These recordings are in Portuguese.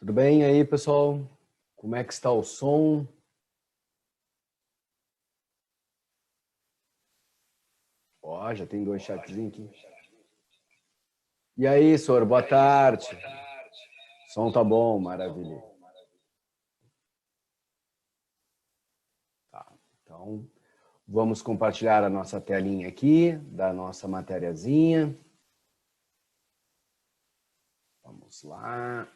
Tudo bem aí, pessoal? Como é que está o som? Ó, já tem 2 chatzinhos aqui. E aí, senhor, boa tarde. O som tá bom, maravilha. Tá, então vamos compartilhar a nossa telinha aqui, da nossa matériazinha. Vamos lá.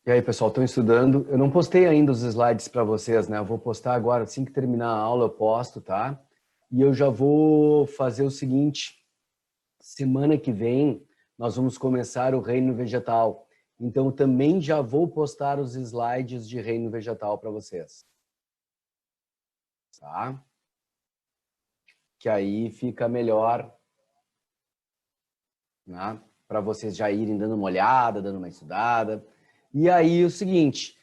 E aí, pessoal, estão estudando? Eu não postei ainda os slides para vocês, né? Eu vou postar agora, assim que terminar a aula eu posto, tá? E eu já vou fazer o seguinte, semana que vem nós vamos começar o reino vegetal. Então também já vou postar os slides de reino vegetal para vocês. Tá? Que aí fica melhor, né? Para vocês já irem dando uma olhada, dando uma estudada. E aí o seguinte,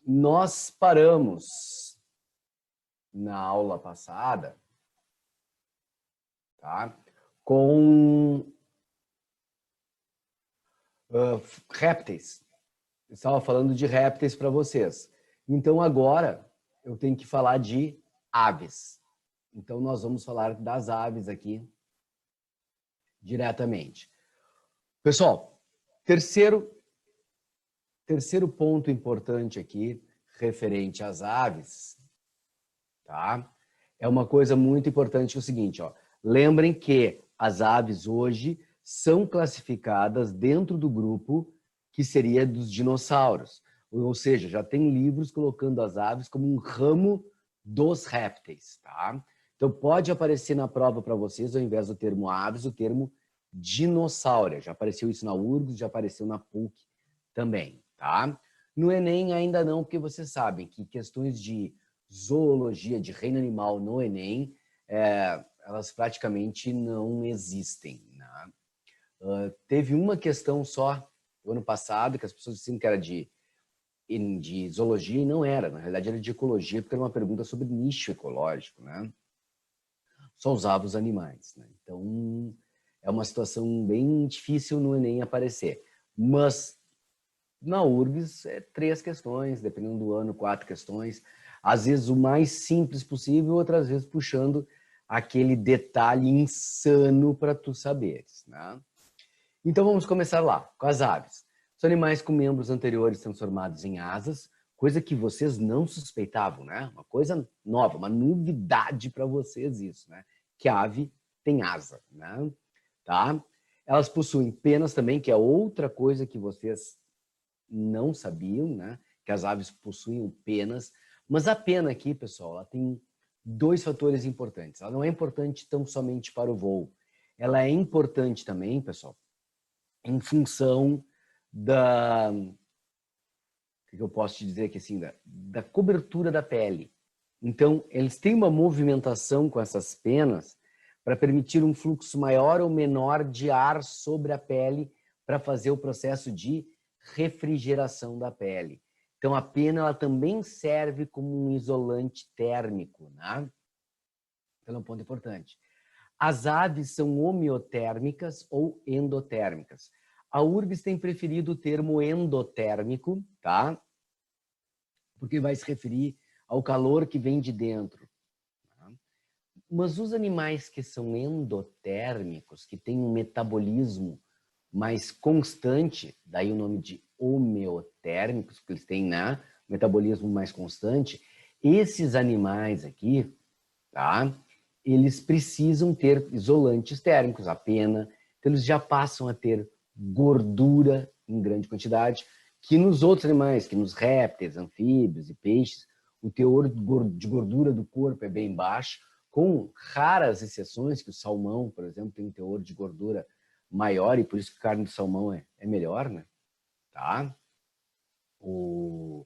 nós paramos na aula passada, tá? Com répteis. Eu estava falando de répteis para vocês. Então agora eu tenho que falar de aves. Então nós vamos falar das aves aqui diretamente. Pessoal, terceiro ponto importante aqui referente às aves, tá? É uma coisa muito importante, é o seguinte, ó. Lembrem que as aves hoje são classificadas dentro do grupo que seria dos dinossauros. Ou seja, já tem livros colocando as aves como um ramo dos répteis, tá? Então pode aparecer na prova para vocês, ao invés do termo aves, o termo dinossauro. Já apareceu isso na URGS, já apareceu na PUC também, tá? No Enem ainda não, porque vocês sabem que questões de zoologia, de reino animal no Enem, elas praticamente não existem, né? Teve uma questão só o ano passado, que as pessoas diziam que era de zoologia e não era. Na realidade era de ecologia, porque era uma pergunta sobre nicho ecológico, né? Só usava os animais, né? Então é uma situação bem difícil no Enem aparecer. Mas na URGS é 3 questões, dependendo do ano, 4 questões. Às vezes o mais simples possível, outras vezes puxando aquele detalhe insano para tu saberes, né? Então vamos começar lá, com as aves. São animais com membros anteriores transformados em asas, coisa que vocês não suspeitavam, né? Uma coisa nova, uma novidade para vocês isso, né? Que a ave tem asa, né? Tá? Elas possuem penas também, que é outra coisa que vocês não sabiam, né? Que as aves possuem penas. Mas a pena aqui, pessoal, ela tem 2 fatores importantes. Ela não é importante tão somente para o voo. Ela é importante também, pessoal, em função da... O que eu posso te dizer aqui, assim, da cobertura da pele. Então, eles têm uma movimentação com essas penas para permitir um fluxo maior ou menor de ar sobre a pele para fazer o processo de refrigeração da pele. Então, a pena ela também serve como um isolante térmico, né? Então, é um ponto importante. As aves são homeotérmicas ou endotérmicas. A URGS tem preferido o termo endotérmico, tá? Porque vai se referir ao calor que vem de dentro. Tá? Mas os animais que são endotérmicos, que têm um metabolismo mais constante, daí o nome de homeotérmicos, porque eles têm, né, um metabolismo mais constante, esses animais aqui, tá? Eles precisam ter isolantes térmicos, a pena, então eles já passam a ter gordura em grande quantidade, que nos outros animais, que nos répteis, anfíbios e peixes, o teor de gordura do corpo é bem baixo, com raras exceções, que o salmão, por exemplo, tem um teor de gordura maior, e por isso que a carne do salmão é melhor, né? Tá? O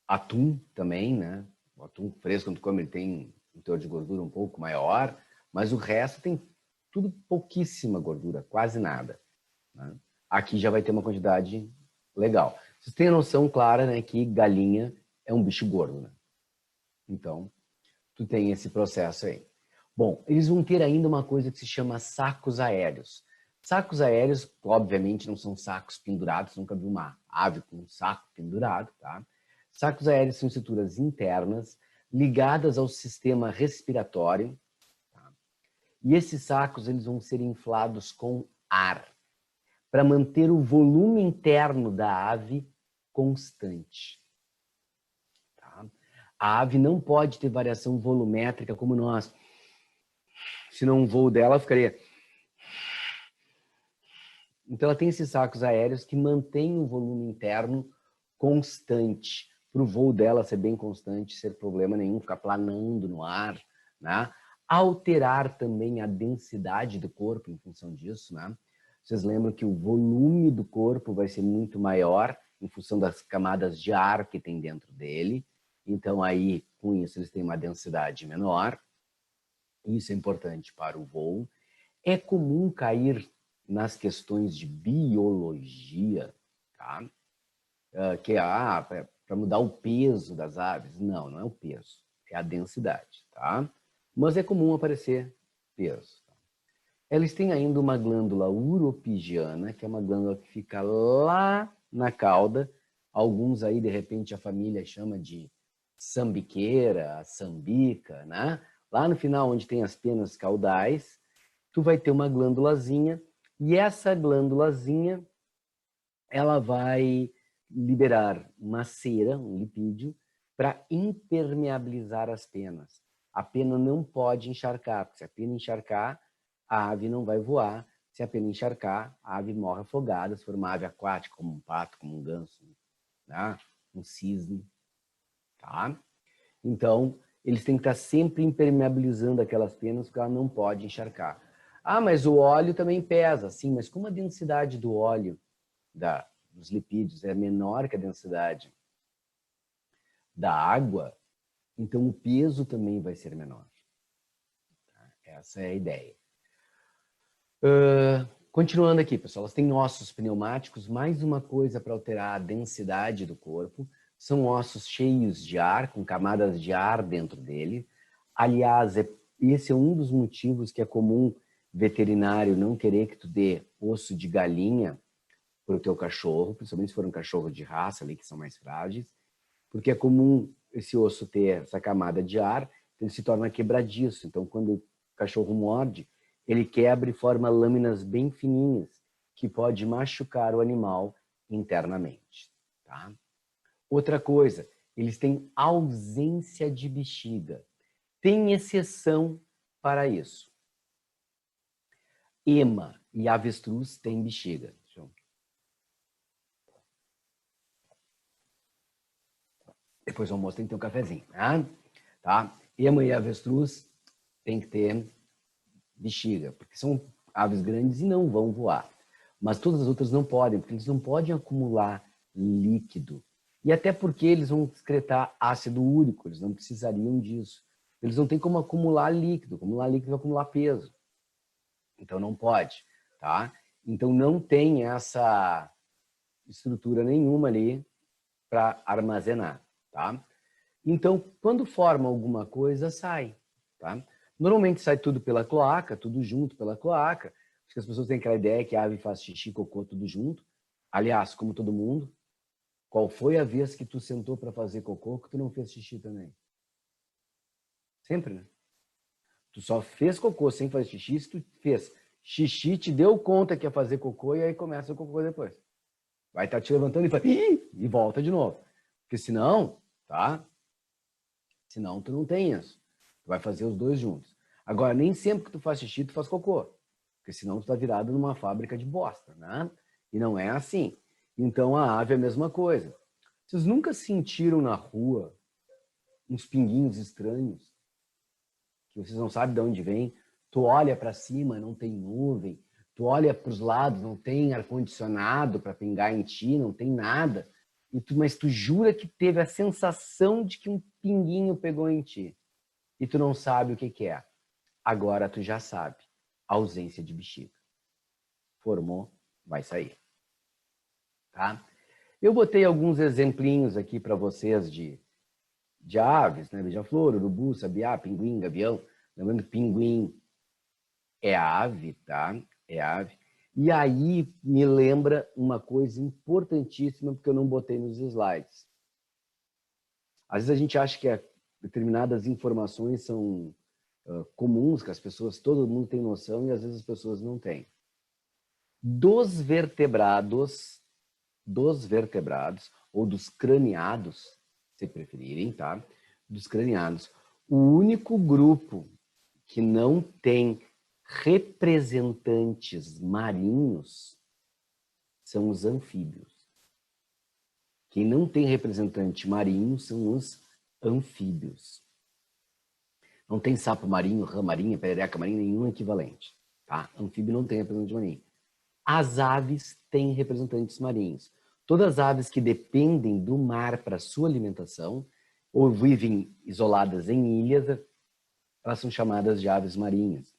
atum também, né? O atum fresco, quando tu come, ele tem um teor de gordura um pouco maior, mas o resto tem tudo pouquíssima gordura, quase nada, né? Aqui já vai ter uma quantidade legal. Vocês têm a noção clara, né, que galinha é um bicho gordo, né? Então, tu tem esse processo aí. Bom, eles vão ter ainda uma coisa que se chama sacos aéreos. Sacos aéreos, obviamente, não são sacos pendurados, nunca vi uma ave com um saco pendurado, tá? Sacos aéreos são estruturas internas ligadas ao sistema respiratório, tá? E esses sacos eles vão ser inflados com ar para manter o volume interno da ave constante. Tá? A ave não pode ter variação volumétrica como nós. Senão o voo dela ficaria... Então ela tem esses sacos aéreos que mantêm o volume interno constante, para o voo dela ser bem constante, ser problema nenhum, ficar planando no ar, né? Alterar também a densidade do corpo em função disso, né? Vocês lembram que o volume do corpo vai ser muito maior em função das camadas de ar que tem dentro dele. Então aí, com isso, eles têm uma densidade menor. Isso é importante para o voo. É comum cair nas questões de biologia, tá? Que para mudar o peso das aves. Não, não é o peso, é a densidade, tá? Mas é comum aparecer peso. Tá? Eles têm ainda uma glândula uropigiana, que é uma glândula que fica lá na cauda. Alguns aí, de repente, a família chama de sambiqueira, sambica, né? Lá no final, onde tem as penas caudais, tu vai ter uma glândulazinha, e essa glândulazinha, ela vai liberar uma cera, um lipídio, para impermeabilizar as penas. A pena não pode encharcar, porque se a pena encharcar, a ave não vai voar. Se a pena encharcar, a ave morre afogada, se for uma ave aquática, como um pato, como um ganso, né? Um cisne. Tá? Então, eles têm que estar sempre impermeabilizando aquelas penas, porque ela não pode encharcar. Ah, mas o óleo também pesa. Sim, mas como a densidade do óleo, dos lipídios, é menor que a densidade da água, então o peso também vai ser menor. Essa é a ideia. Continuando aqui, pessoal, elas têm ossos pneumáticos. Mais uma coisa para alterar a densidade do corpo. São ossos cheios de ar, com camadas de ar dentro dele. Aliás, esse é um dos motivos que é comum veterinário não querer que tu dê osso de galinha para o teu cachorro, principalmente se for um cachorro de raça ali, que são mais frágeis, porque é comum esse osso ter essa camada de ar, ele se torna quebradiço. Então, quando o cachorro morde, ele quebra e forma lâminas bem fininhas, que pode machucar o animal internamente. Tá? Outra coisa, eles têm ausência de bexiga. Tem exceção para isso. Ema e avestruz têm bexiga. Depois do almoço tem que ter um cafezinho, né? Tá? Ema e avestruz tem que ter bexiga, porque são aves grandes e não vão voar. Mas todas as outras não podem, porque eles não podem acumular líquido. E até porque eles vão excretar ácido úrico, eles não precisariam disso. Eles não têm como acumular líquido. Acumular líquido vai acumular peso. Então não pode, tá? Então não tem essa estrutura nenhuma ali para armazenar, tá? Então, quando forma alguma coisa, sai, tá? Normalmente sai tudo pela cloaca, tudo junto pela cloaca. Acho que as pessoas têm aquela ideia que a ave faz xixi e cocô tudo junto. Aliás, como todo mundo, qual foi a vez que tu sentou para fazer cocô que tu não fez xixi também? Sempre, né? Tu só fez cocô sem fazer xixi, se tu fez xixi, te deu conta que ia fazer cocô e aí começa o cocô depois. Vai estar te levantando e fala, e volta de novo. Porque senão, tá? Senão tu não tem isso. Tu vai fazer os dois juntos. Agora, nem sempre que tu faz xixi, tu faz cocô. Porque senão tu tá virado numa fábrica de bosta, né? E não é assim. Então a ave é a mesma coisa. Vocês nunca sentiram na rua uns pinguinhos estranhos? Que vocês não sabem de onde vem? Tu olha para cima, não tem nuvem. Tu olha para os lados, não tem ar-condicionado para pingar em ti, não tem nada. Mas tu jura que teve a sensação de que um pinguinho pegou em ti. E tu não sabe o que é. Agora tu já sabe. Ausência de bexiga. Formou, vai sair. Tá? Eu botei alguns exemplinhos aqui para vocês de de aves, né? Beija-flor, urubu, sabiá, pinguim, gavião. Lembrando que pinguim é ave, tá? É ave. E aí me lembra uma coisa importantíssima, porque eu não botei nos slides. Às vezes a gente acha que determinadas informações são comuns, que as pessoas, todo mundo tem noção, e às vezes as pessoas não têm. Dos vertebrados, ou dos craniados, se preferirem, tá? Dos craniados, o único grupo que não tem representantes marinhos são os anfíbios. Quem não tem representante marinho são os anfíbios. Não tem sapo marinho, rã marinha, perereca marinha, nenhum equivalente. Tá? Anfíbio não tem representante marinho. As aves têm representantes marinhos. Todas as aves que dependem do mar para sua alimentação ou vivem isoladas em ilhas, elas são chamadas de aves marinhas.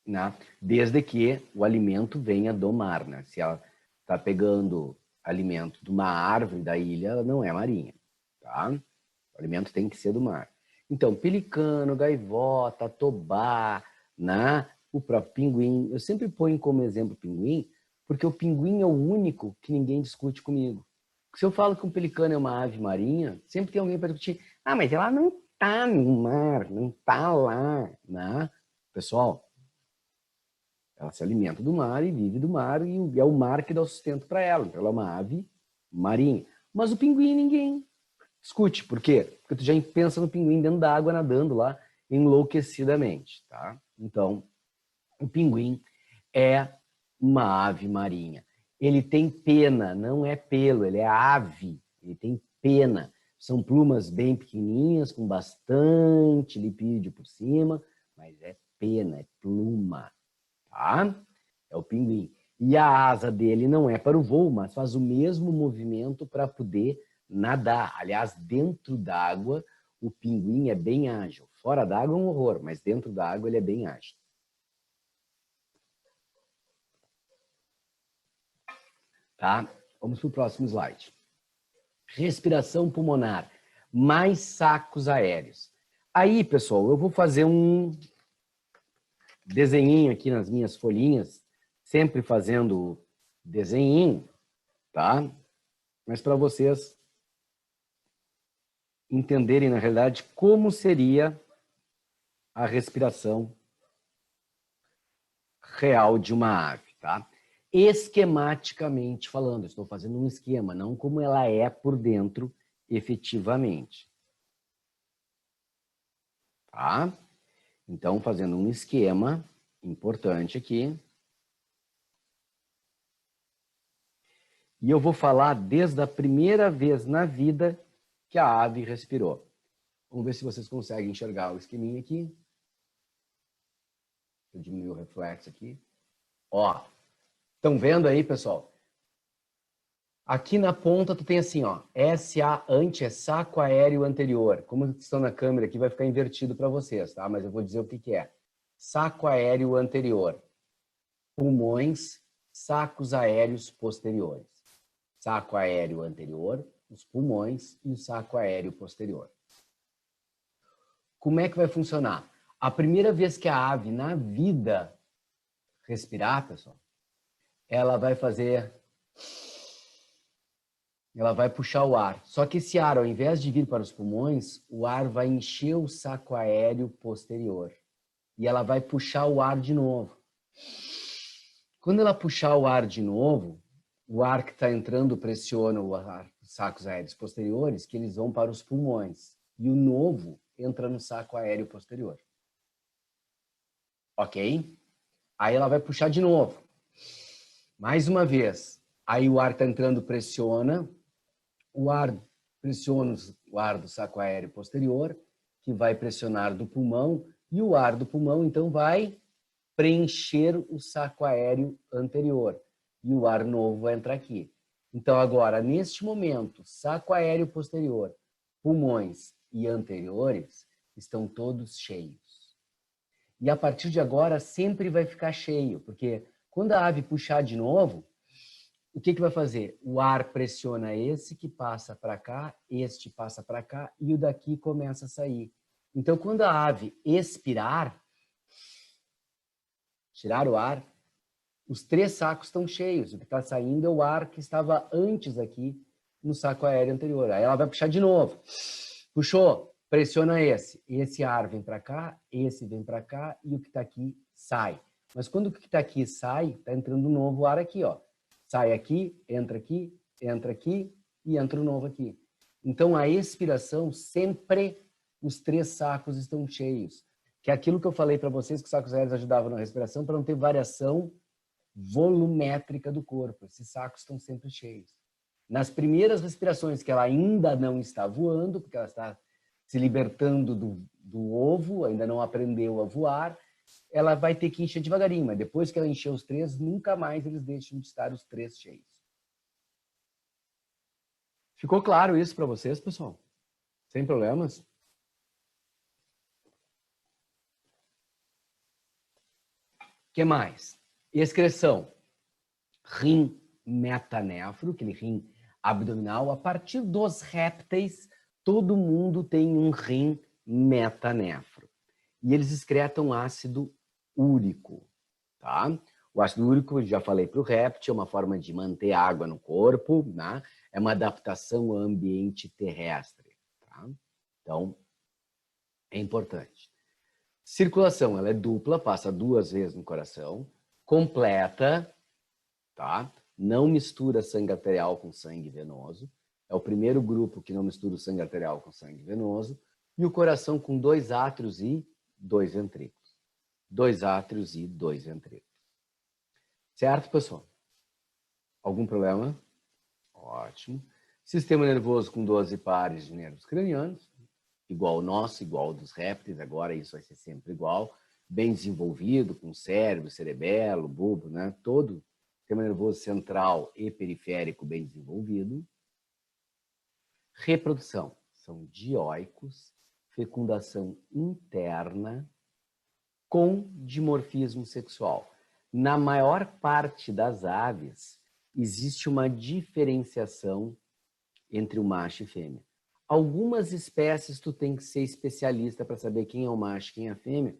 Né? Desde que o alimento venha do mar. Né? Se ela está pegando alimento de uma árvore da ilha, ela não é marinha. Tá? O alimento tem que ser do mar. Então, pelicano, gaivota, tobá, né? O próprio pinguim. Eu sempre ponho como exemplo o pinguim, porque o pinguim é o único que ninguém discute comigo. Se eu falo que um pelicano é uma ave marinha, sempre tem alguém para discutir. Ah, mas ela não está no mar, não está lá. Né? Pessoal, ela se alimenta do mar e vive do mar, e é o mar que dá o sustento para ela. Então, ela é uma ave marinha. Mas o pinguim ninguém discute. Por quê? Porque tu já pensa no pinguim dentro da água, nadando lá, enlouquecidamente. Tá? Então, o pinguim é uma ave marinha. Ele tem pena, não é pelo, ele é ave. Ele tem pena. São plumas bem pequenininhas, com bastante lipídio por cima, mas é pena, é pluma. Tá? É o pinguim. E a asa dele não é para o voo, mas faz o mesmo movimento para poder nadar. Aliás, dentro d'água, o pinguim é bem ágil. Fora d'água é um horror, mas dentro d'água ele é bem ágil. Tá? Vamos para o próximo slide. Respiração pulmonar. Mais sacos aéreos. Aí, pessoal, eu vou fazer um desenhinho aqui nas minhas folhinhas, sempre fazendo desenhinho, tá? Mas para vocês entenderem, na realidade, como seria a respiração real de uma ave, tá? Esquematicamente falando, estou fazendo um esquema, não como ela é por dentro efetivamente. Tá? Então, fazendo um esquema importante aqui. E eu vou falar desde a primeira vez na vida que a ave respirou. Vamos ver se vocês conseguem enxergar o esqueminha aqui. Eu diminuir o reflexo aqui. Ó, estão vendo aí, pessoal? Aqui na ponta tu tem assim, ó, SA ante é saco aéreo anterior. Como estão na câmera aqui, vai ficar invertido para vocês, tá? Mas eu vou dizer o que é. Saco aéreo anterior. Pulmões, sacos aéreos posteriores. Saco aéreo anterior, os pulmões e o saco aéreo posterior. Como é que vai funcionar? A primeira vez que a ave na vida respirar, pessoal, ela vai puxar o ar. Só que esse ar, ao invés de vir para os pulmões, o ar vai encher o saco aéreo posterior. E ela vai puxar o ar de novo. Quando ela puxar o ar de novo, o ar que está entrando pressiona os sacos aéreos posteriores, que eles vão para os pulmões. E o novo entra no saco aéreo posterior. Ok? Aí ela vai puxar de novo. Mais uma vez. Aí o ar está entrando, pressiona. O ar pressiona o ar do saco aéreo posterior, que vai pressionar do pulmão. E o ar do pulmão, então, vai preencher o saco aéreo anterior. E o ar novo vai entrar aqui. Então, agora, neste momento, saco aéreo posterior, pulmões e anteriores estão todos cheios. E a partir de agora, sempre vai ficar cheio, porque quando a ave puxar de novo, o que vai fazer? O ar pressiona esse que passa para cá, este passa para cá e o daqui começa a sair. Então, quando a ave expirar, tirar o ar, os 3 sacos estão cheios. O que está saindo é o ar que estava antes aqui no saco aéreo anterior. Aí ela vai puxar de novo. Puxou, pressiona esse. Esse ar vem para cá, esse vem para cá e o que está aqui sai. Mas quando o que está aqui sai, está entrando um novo ar aqui, ó. Sai aqui entra aqui e entra o novo aqui. Então, a expiração, sempre os 3 sacos estão cheios. Que é aquilo que eu falei para vocês, que os sacos aéreos ajudavam na respiração para não ter variação volumétrica do corpo. Esses sacos estão sempre cheios. Nas primeiras respirações, que ela ainda não está voando, porque ela está se libertando do ovo, ainda não aprendeu a voar, ela vai ter que encher devagarinho, mas depois que ela encher os 3, nunca mais eles deixam de estar os 3 cheios. Ficou claro isso para vocês, pessoal? Sem problemas? O que mais? Excreção. Rim metanéfro, aquele rim abdominal. A partir dos répteis, todo mundo tem um rim metanéfro. E eles excretam ácido úrico, tá? O ácido úrico, já falei para o réptil, é uma forma de manter água no corpo, né? É uma adaptação ao ambiente terrestre, tá? Então, é importante. Circulação, ela é dupla, passa 2 vezes no coração, completa, tá? Não mistura sangue arterial com sangue venoso. É o primeiro grupo que não mistura o sangue arterial com sangue venoso. E o coração com 2 átrios e 2 ventrículos. 2 átrios e 2 ventrículos. Certo, pessoal? Algum problema? Ótimo. Sistema nervoso com 12 pares de nervos cranianos. Igual o nosso, igual ao dos répteis. Agora isso vai ser sempre igual. Bem desenvolvido, com cérebro, cerebelo, bulbo, né? Todo sistema nervoso central e periférico bem desenvolvido. Reprodução. São dioicos. Fecundação interna com dimorfismo sexual. Na maior parte das aves, existe uma diferenciação entre o macho e fêmea. Algumas espécies tu tem que ser especialista para saber quem é o macho e quem é a fêmea,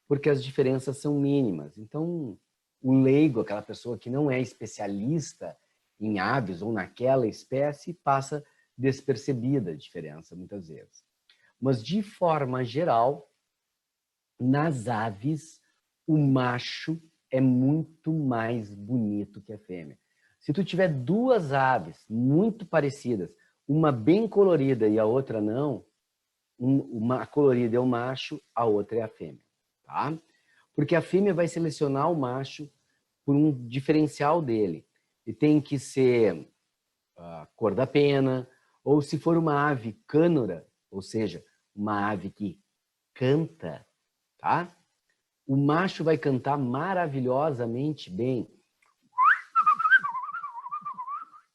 porque as diferenças são mínimas. Então, o leigo, aquela pessoa que não é especialista em aves ou naquela espécie, passa despercebida a diferença muitas vezes. Mas, de forma geral, nas aves, o macho é muito mais bonito que a fêmea. Se tu tiver 2 aves muito parecidas, uma bem colorida e a outra não, uma colorida é o macho, a outra é a fêmea, tá? Porque a fêmea vai selecionar o macho por um diferencial dele. E tem que ser a cor da pena, ou se for uma ave cânora, ou seja, uma ave que canta, tá? O macho vai cantar maravilhosamente bem.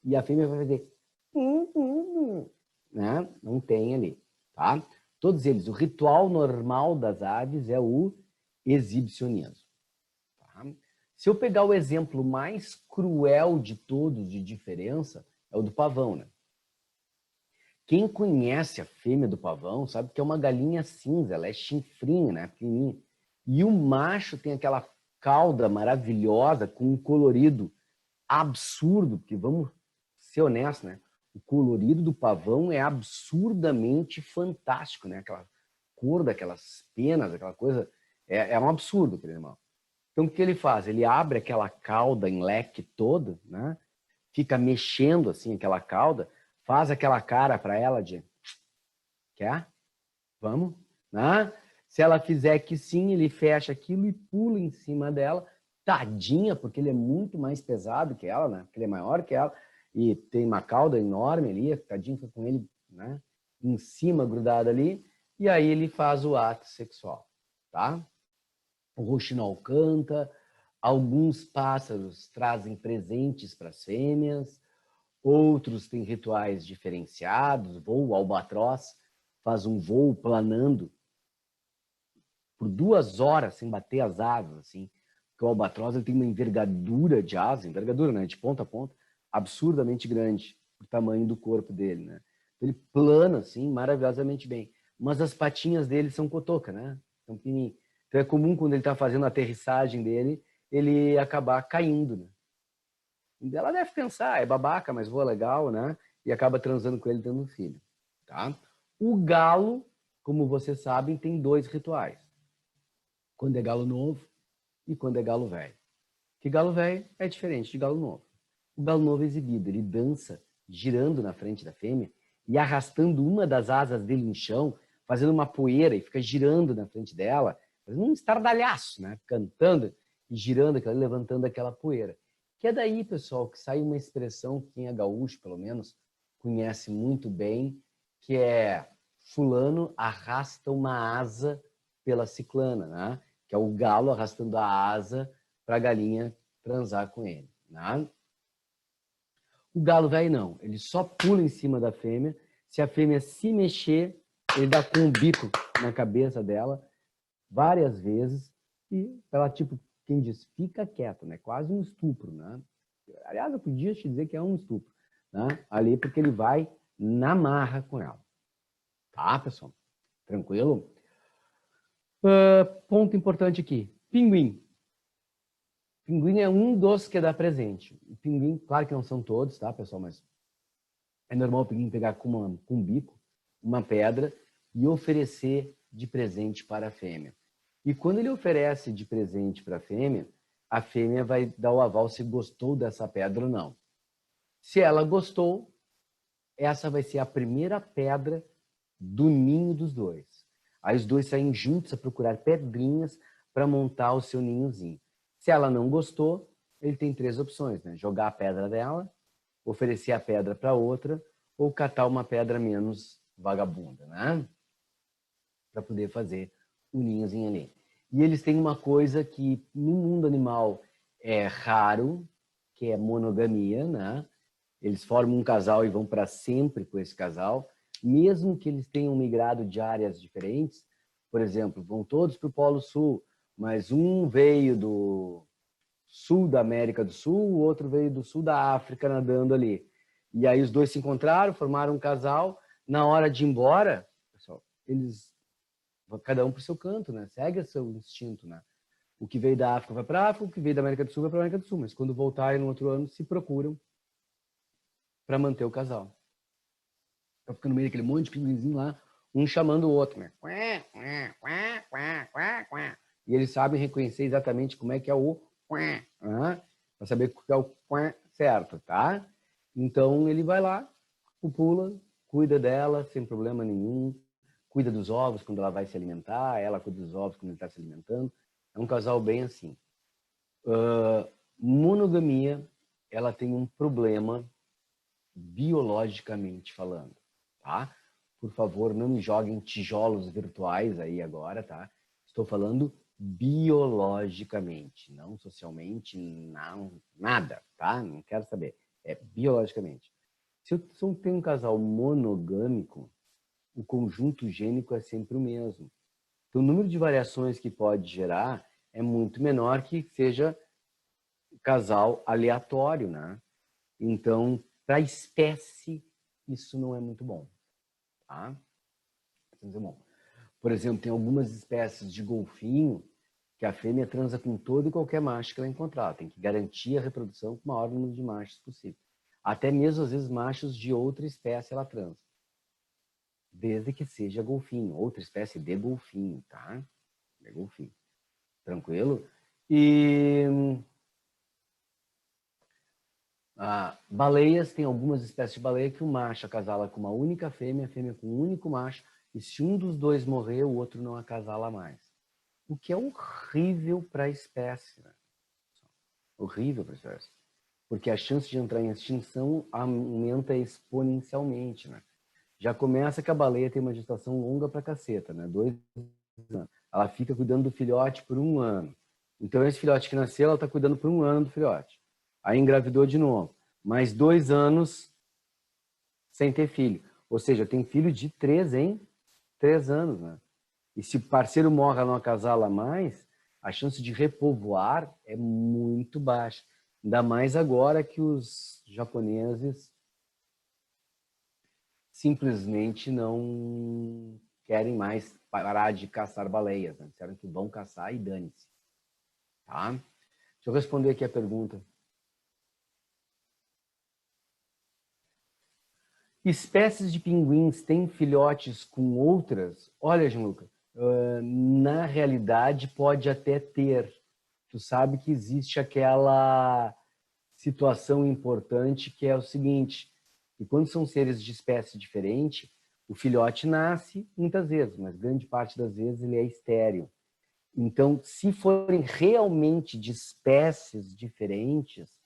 E a fêmea vai fazer... né? Não tem ali, tá? Todos eles, o ritual normal das aves é o exibicionismo. Tá? Se eu pegar o exemplo mais cruel de todos de diferença, é o do pavão, né? Quem conhece a fêmea do pavão sabe que é uma galinha cinza, ela é chinfrinha, né? Pequenininha. E o macho tem aquela cauda maravilhosa com um colorido absurdo, porque vamos ser honestos, né? O colorido do pavão é absurdamente fantástico, né? Aquela cor daquelas penas, aquela coisa, é um absurdo aquele animal. Então, o que ele faz? Ele abre aquela cauda em leque toda, né? Fica mexendo assim aquela cauda, faz aquela cara para ela de... Quer? Vamos? Né? Se ela fizer que sim, ele fecha aquilo e pula em cima dela. Tadinha, porque ele é muito mais pesado que ela, né? Porque ele é maior que ela e tem uma cauda enorme ali. Tadinho fica com ele, né? Em cima, grudado ali. E aí ele faz o ato sexual, tá? O rouxinol canta. Alguns pássaros trazem presentes para as fêmeas. Outros têm rituais diferenciados. O albatroz faz um voo planando por 2 horas sem bater as asas, assim. Porque o albatroz ele tem uma envergadura de asa, envergadura, né? De ponta a ponta, absurdamente grande, o tamanho do corpo dele, né? Ele plana, assim, maravilhosamente bem. Mas as patinhas dele são cotoca, né? São pequenininhas. Então é comum, quando ele está fazendo a aterrissagem dele, ele acabar caindo, né? E ela deve pensar, é babaca, mas voa legal, né? E acaba transando com ele, tendo um filho, tá? O galo, como vocês sabem, tem 2 rituais. Quando é galo novo e quando é galo velho. Que galo velho é diferente de galo novo. O galo novo é exibido, ele dança girando na frente da fêmea e arrastando uma das asas dele no chão, fazendo uma poeira e fica girando na frente dela, fazendo um estardalhaço, né? Cantando e girando, levantando aquela poeira. Que é daí, pessoal, que sai uma expressão que quem é gaúcho, pelo menos, conhece muito bem, que é fulano arrasta uma asa pela ciclana, né? Que é o galo arrastando a asa para a galinha transar com ele, né? O galo velho não, ele só pula em cima da fêmea. Se a fêmea se mexer, ele dá com o bico na cabeça dela várias vezes e ela, tipo, quem diz, fica quieta, né? Quase um estupro, né? Aliás, eu podia te dizer que é um estupro, né? Ali, porque ele vai na marra com ela. Tá, pessoal? Tranquilo? Ponto importante aqui. Pinguim. Pinguim é um dos que dá presente. O pinguim, claro que não são todos, tá, pessoal? Mas é normal o pinguim pegar com um bico, uma pedra e oferecer de presente para a fêmea. E quando ele oferece de presente para a fêmea vai dar o aval se gostou dessa pedra ou não. Se ela gostou, essa vai ser a primeira pedra do ninho dos dois. Aí os dois saem juntos a procurar pedrinhas para montar o seu ninhozinho. Se ela não gostou, ele tem 3 opções, né? Jogar a pedra dela, oferecer a pedra para outra ou catar uma pedra menos vagabunda, né? Para poder fazer o ninhozinho ali. E eles têm uma coisa que no mundo animal é raro, que é monogamia, né? Eles formam um casal e vão para sempre com esse casal, mesmo que eles tenham migrado de áreas diferentes. Por exemplo, vão todos para o Polo Sul, mas um veio do sul da América do Sul, o outro veio do sul da África nadando ali. E aí os dois se encontraram, formaram um casal. Na hora de ir embora, pessoal, eles cada um para o seu canto, né? Segue o seu instinto, né? O que veio da África vai para a África, o que veio da América do Sul vai para a América do Sul. Mas quando voltarem no outro ano, se procuram para manter o casal. Então fica no meio daquele monte de pinguinzinho lá, um chamando o outro, né? E eles sabem reconhecer exatamente como é que é o para saber que é o certo, tá? Então ele vai lá, pula, cuida dela sem problema nenhum, cuida dos ovos quando ela vai se alimentar, ela cuida dos ovos quando ele está se alimentando. É um casal bem assim. Monogamia, ela tem um problema biologicamente falando, tá? Por favor, não me joguem tijolos virtuais aí agora, tá? Estou falando biologicamente, não socialmente, não, nada, tá? Não quero saber. É biologicamente. Se eu tenho um casal monogâmico, o conjunto gênico é sempre o mesmo. Então, o número de variações que pode gerar é muito menor que seja casal aleatório, né? Então, para a espécie, isso não é muito bom, tá? Isso é bom. Por exemplo, tem algumas espécies de golfinho que a fêmea transa com todo e qualquer macho que ela encontrar. Tem que garantir a reprodução com o maior número de machos possível. Até mesmo, às vezes, machos de outra espécie ela transa. Desde que seja golfinho, outra espécie de golfinho, tá? De golfinho. Tranquilo? E baleias, tem algumas espécies de baleia que o macho acasala com uma única fêmea, a fêmea com um único macho, e se um dos dois morrer, o outro não acasala mais. O que é horrível para a espécie, né? Horrível para a espécie. Porque a chance de entrar em extinção aumenta exponencialmente, né? Já começa que a baleia tem uma gestação longa pra caceta, né? 2 anos. Ela fica cuidando do filhote por 1 ano. Então, esse filhote que nasceu, ela está cuidando por 1 ano do filhote. Aí engravidou de novo. Mais 2 anos sem ter filho. Ou seja, tem filho de 3 em 3 anos, né? E se o parceiro morre, ela não acasala mais, a chance de repovoar é muito baixa. Ainda mais agora que os japoneses simplesmente não querem mais parar de caçar baleias. Né? Disseram que vão caçar e dane-se. Tá? Deixa eu responder aqui a pergunta. Espécies de pinguins têm filhotes com outras? Olha, Gianluca, na realidade pode até ter. Tu sabe que existe aquela situação importante que é o seguinte, que quando são seres de espécie diferente, o filhote nasce muitas vezes, mas grande parte das vezes ele é estéril. Então, se forem realmente de espécies diferentes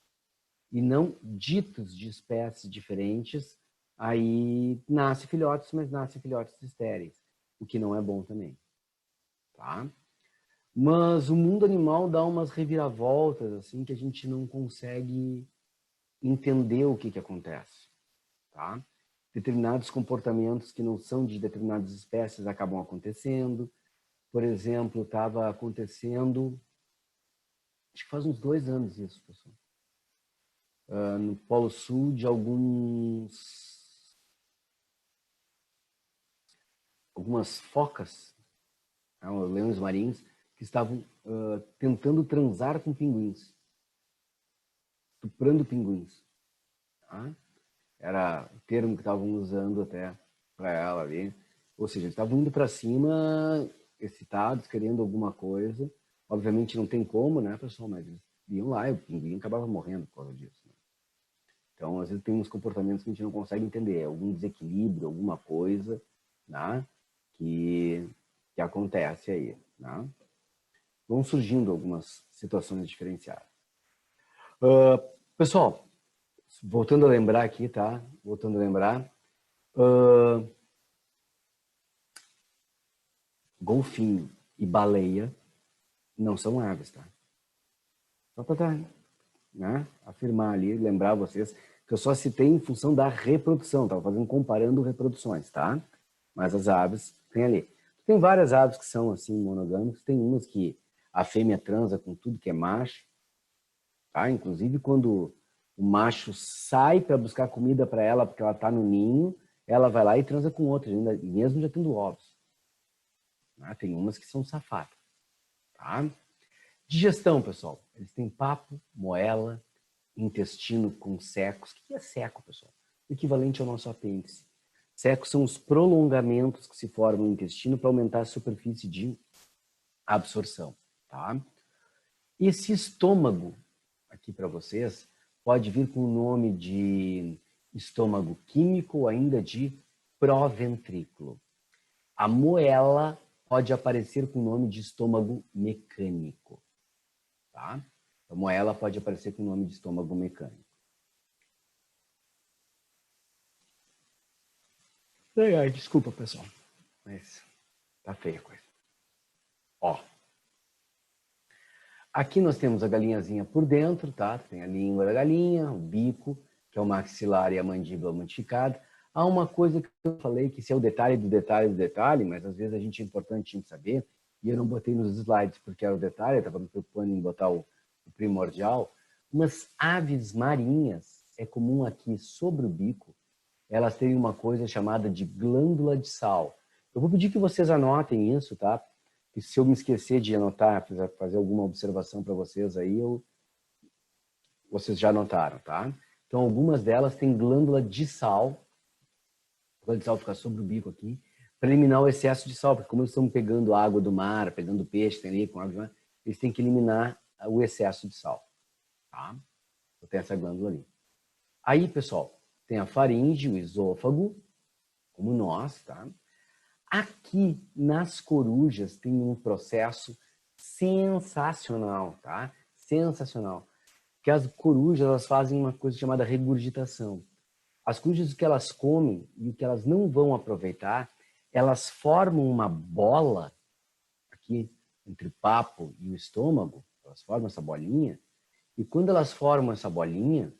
e não ditos de espécies diferentes, aí nasce filhotes, mas nasce filhotes estéreis, o que não é bom também, tá? Mas o mundo animal dá umas reviravoltas assim que a gente não consegue entender o que acontece, tá? Determinados comportamentos que não são de determinadas espécies acabam acontecendo. Por exemplo, estava acontecendo, acho que faz uns 2 anos isso, pessoal, no Polo Sul, de algumas focas, leões marinhos, que estavam tentando transar com pinguins, estuprando pinguins. Tá? Era o termo que estavam usando até para ela ali. Ou seja, eles estavam indo para cima, excitados, querendo alguma coisa. Obviamente não tem como, né, pessoal? Mas eles iam lá e o pinguim acabava morrendo por causa disso. Né? Então, às vezes tem uns comportamentos que a gente não consegue entender. Algum desequilíbrio, alguma coisa, né, que acontece aí. Né? Vão surgindo algumas situações diferenciadas. Pessoal, voltando a lembrar aqui, tá? Voltando a lembrar. Golfinho e baleia não são aves, tá? Só para afirmar ali, lembrar vocês que eu só citei em função da reprodução, estava fazendo comparando reproduções, tá? Mas as aves tem ali. Tem várias aves que são assim monogâmicas, tem umas que a fêmea transa com tudo que é macho, tá? Inclusive quando o macho sai para buscar comida para ela porque ela está no ninho, ela vai lá e transa com outras, ainda mesmo já tendo ovos. Né? Tem umas que são safadas, tá? Digestão, pessoal. Eles têm papo, moela, intestino com secos. O que é seco, pessoal? O equivalente ao nosso apêndice. Secos são os prolongamentos que se formam no intestino para aumentar a superfície de absorção. Tá? Esse estômago, aqui para vocês, pode vir com o nome de estômago químico ou ainda de proventrículo. A moela pode aparecer com o nome de estômago mecânico. Tá? A moela pode aparecer com o nome de estômago mecânico. Ai, desculpa, pessoal, mas tá feia a coisa. Ó, aqui nós temos a galinhazinha por dentro, tá? Tem a língua da galinha, o bico, que é o maxilar e a mandíbula modificada. Há uma coisa que eu falei, que isso é o detalhe do detalhe do detalhe, mas às vezes é importante a gente saber, e eu não botei nos slides porque era o detalhe, eu estava me preocupando em botar o primordial. Umas aves marinhas, é comum aqui sobre o bico, elas têm uma coisa chamada de glândula de sal. Eu vou pedir que vocês anotem isso, tá? E se eu me esquecer de anotar, fazer alguma observação para vocês aí, vocês já anotaram, tá? Então, algumas delas têm glândula de sal. A glândula de sal fica sobre o bico aqui, para eliminar o excesso de sal, porque como eles estão pegando água do mar, pegando peixe, tem ali com água do mar, eles têm que eliminar o excesso de sal, tá? Então, tem essa glândula ali. Aí, pessoal, tem a faringe, o esôfago, como nós, tá? Aqui nas corujas tem um processo sensacional, tá? Sensacional. Que as corujas, elas fazem uma coisa chamada regurgitação. As corujas, o que elas comem e o que elas não vão aproveitar, elas formam uma bola aqui entre o papo e o estômago, elas formam essa bolinha, e quando elas formam essa bolinha,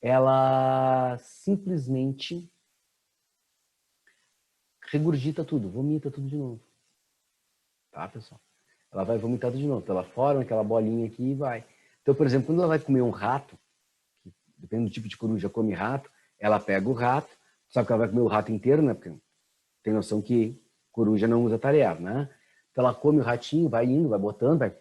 ela simplesmente regurgita tudo, vomita tudo de novo. Tá, pessoal? Ela vai vomitar tudo de novo. Então, ela forma aquela bolinha aqui e vai. Então, por exemplo, quando ela vai comer um rato, dependendo do tipo de coruja, come rato, ela pega o rato, sabe que ela vai comer o rato inteiro, né? Porque tem noção que coruja não usa talher, né? Então ela come o ratinho, vai indo, vai botando, vai...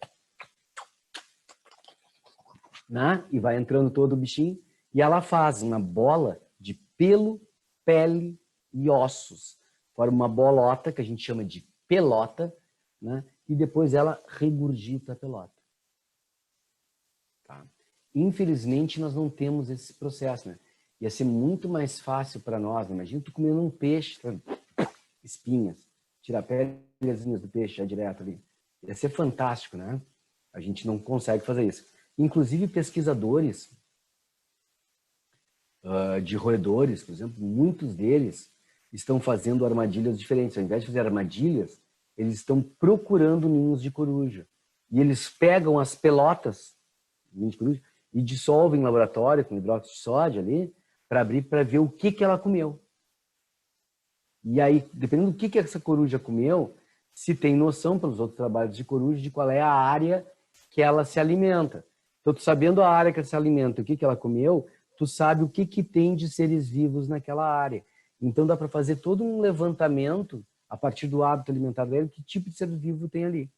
né? E vai entrando todo o bichinho, e ela faz uma bola de pelo, pele e ossos. Forma uma bolota, que a gente chama de pelota, né? E depois ela regurgita a pelota. Tá? Infelizmente, nós não temos esse processo, né? Ia ser muito mais fácil para nós, né? Imagina tu comendo um peixe, espinhas, tirar pelezinhas do peixe já direto ali. Ia ser fantástico, né? A gente não consegue fazer isso. Inclusive, pesquisadores de roedores, por exemplo, muitos deles estão fazendo armadilhas diferentes. Ao invés de fazer armadilhas, eles estão procurando ninhos de coruja. E eles pegam as pelotas de coruja e dissolvem em laboratório com hidróxido de sódio ali para abrir para ver o que ela comeu. E aí, dependendo do que essa coruja comeu, se tem noção pelos outros trabalhos de coruja de qual é a área que ela se alimenta. Então, tu sabendo a área que ela se alimenta, o que ela comeu, tu sabe o que tem de seres vivos naquela área. Então, dá para fazer todo um levantamento a partir do hábito alimentar dele, que tipo de ser vivo tem ali.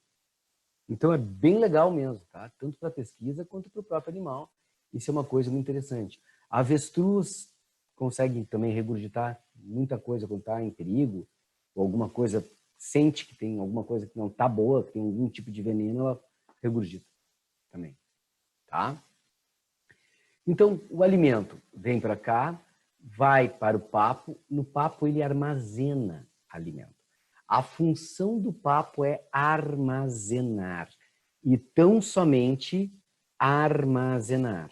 Então, é bem legal mesmo, tá? Tanto para a pesquisa quanto para o próprio animal. Isso é uma coisa muito interessante. A avestruz consegue também regurgitar muita coisa quando está em perigo, ou alguma coisa, sente que tem alguma coisa que não está boa, que tem algum tipo de veneno, ela regurgita também, tá? Então, o alimento vem para cá, vai para o papo, no papo ele armazena alimento. A função do papo é armazenar, e tão somente armazenar,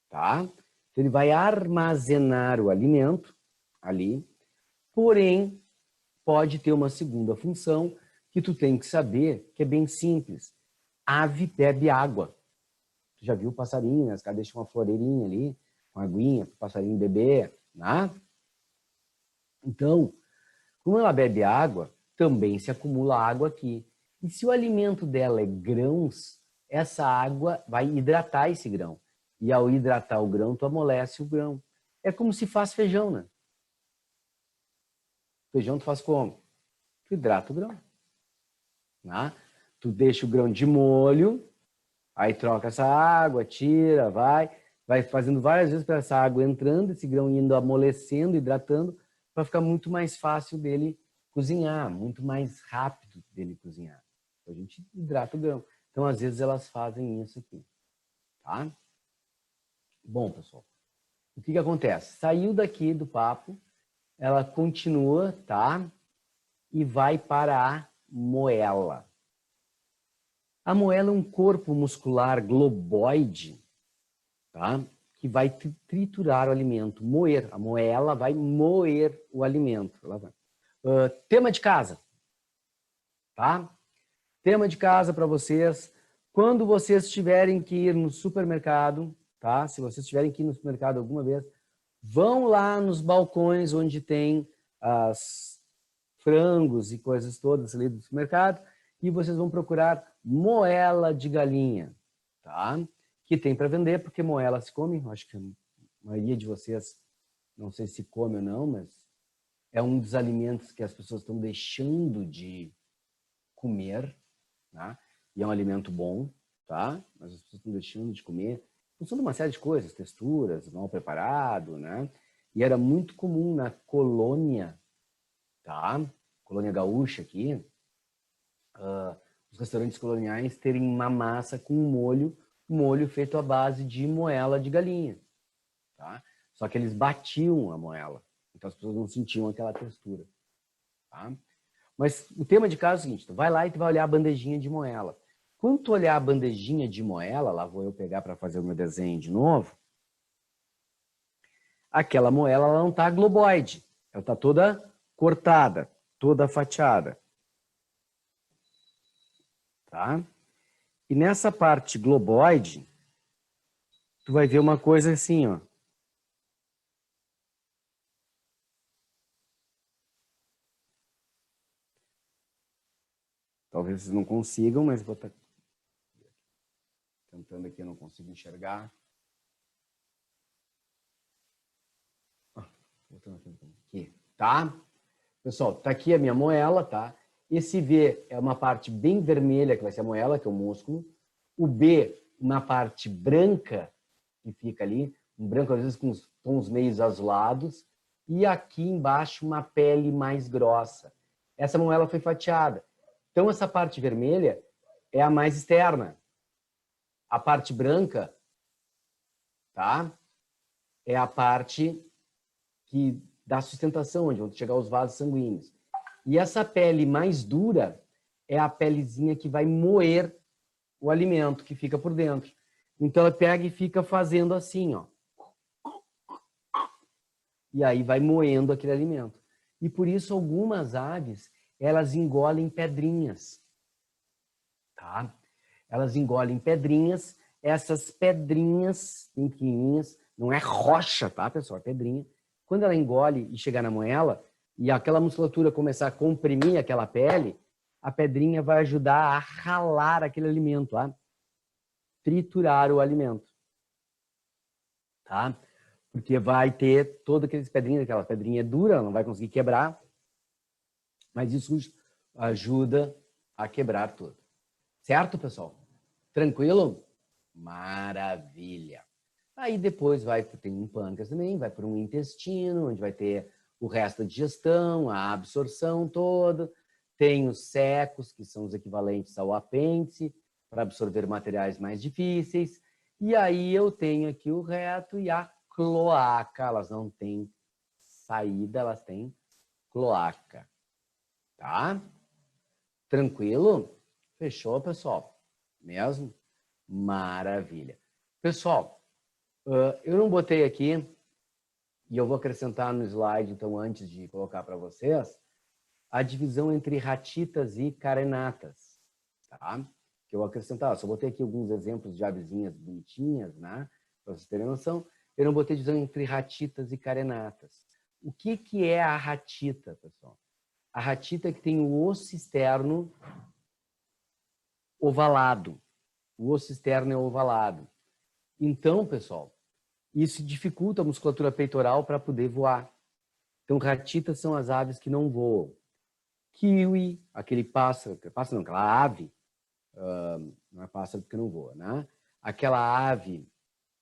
tá? Então, ele vai armazenar o alimento ali, porém, pode ter uma segunda função que tu tem que saber, que é bem simples. Ave bebe água. Tu já viu o passarinho, né? Os caras deixam uma floreirinha ali, uma aguinha para o passarinho beber, né? Então, como ela bebe água, também se acumula água aqui. E se o alimento dela é grãos, essa água vai hidratar esse grão. E ao hidratar o grão, tu amolece o grão. É como se faz feijão, né? Feijão tu faz como? Tu hidrata o grão. Né? Tu deixa o grão de molho, aí troca essa água, tira, vai fazendo várias vezes para essa água entrando, esse grão indo amolecendo, hidratando, para ficar muito mais fácil dele cozinhar, muito mais rápido dele cozinhar. Então, a gente hidrata o grão. Então, às vezes, elas fazem isso aqui. Tá? Bom, pessoal, o que acontece? Saiu daqui do papo, ela continua, tá? E vai para a moela. A moela é um corpo muscular globoide, tá? Que vai triturar o alimento, moer. A moela vai moer o alimento. Tema de casa, tá? Tema de casa para vocês. Quando vocês tiverem que ir no supermercado, tá? Se vocês tiverem que ir no supermercado alguma vez, vão lá nos balcões onde tem as frangos e coisas todas ali do supermercado e vocês vão procurar moela de galinha, tá? Que tem para vender, porque moela se come. Acho que a maioria de vocês, não sei se come ou não, mas é um dos alimentos que as pessoas estão deixando de comer, tá? E é um alimento bom, tá? Mas as pessoas estão deixando de comer. Função de uma série de coisas, texturas, mal preparado, né? E era muito comum na colônia, tá? Colônia gaúcha aqui, os restaurantes coloniais terem uma massa com molho feito à base de moela de galinha, tá? Só que eles batiam a moela, então as pessoas não sentiam aquela textura, tá? Mas o tema de casa é o seguinte, tu vai lá e tu vai olhar a bandejinha de moela. Quando tu olhar a bandejinha de moela, lá vou eu pegar para fazer o meu desenho de novo, aquela moela ela não está globoide, ela está toda cortada, toda fatiada, tá? E nessa parte globoide, tu vai ver uma coisa assim, ó. Talvez vocês não consigam, mas vou estar... Tentando aqui, eu não consigo enxergar. Voltando aqui, tá? Pessoal, tá aqui a minha moela, tá? Esse V é uma parte bem vermelha, que vai ser a moela, que é o músculo. O B, uma parte branca, que fica ali, um branco às vezes com os tons meio azulados. E aqui embaixo, uma pele mais grossa. Essa moela foi fatiada. Então, essa parte vermelha é a mais externa. A parte branca, tá? É a parte que dá sustentação, onde vão chegar os vasos sanguíneos. E essa pele mais dura é a pelezinha que vai moer o alimento que fica por dentro. Então, ela pega e fica fazendo assim, ó. E aí vai moendo aquele alimento. E por isso algumas aves, elas engolem pedrinhas. Tá? Elas engolem pedrinhas. Essas pedrinhas pequenininhas, não é rocha, tá, pessoal? É pedrinha. Quando ela engole e chegar na moela, e aquela musculatura começar a comprimir aquela pele, a pedrinha vai ajudar a ralar aquele alimento, a triturar o alimento. Tá? Porque vai ter todas aquelas pedrinhas, aquela pedrinha é dura, não vai conseguir quebrar, mas isso ajuda a quebrar tudo. Certo, pessoal? Tranquilo? Maravilha! Aí depois tem um pâncreas também, vai para um intestino, onde vai ter o resto da digestão, a absorção toda. Tem os secos, que são os equivalentes ao apêndice, para absorver materiais mais difíceis. E aí eu tenho aqui o reto e a cloaca. Elas não têm saída, elas têm cloaca. Tá? Tranquilo? Fechou, pessoal? Mesmo? Maravilha. Pessoal, eu não botei aqui, e eu vou acrescentar no slide, então, antes de colocar para vocês, a divisão entre ratitas e carenatas, tá? Que eu vou acrescentar, só botei aqui alguns exemplos de avezinhas bonitinhas, né? Para vocês terem noção. Eu não botei divisão entre ratitas e carenatas. O que é a ratita, pessoal? A ratita é que tem o osso externo ovalado. O osso externo é ovalado. Então, pessoal, isso dificulta a musculatura peitoral para poder voar. Então, ratitas são as aves que não voam. Kiwi, aquele pássaro não, aquela ave, não é pássaro porque não voa, né? Aquela ave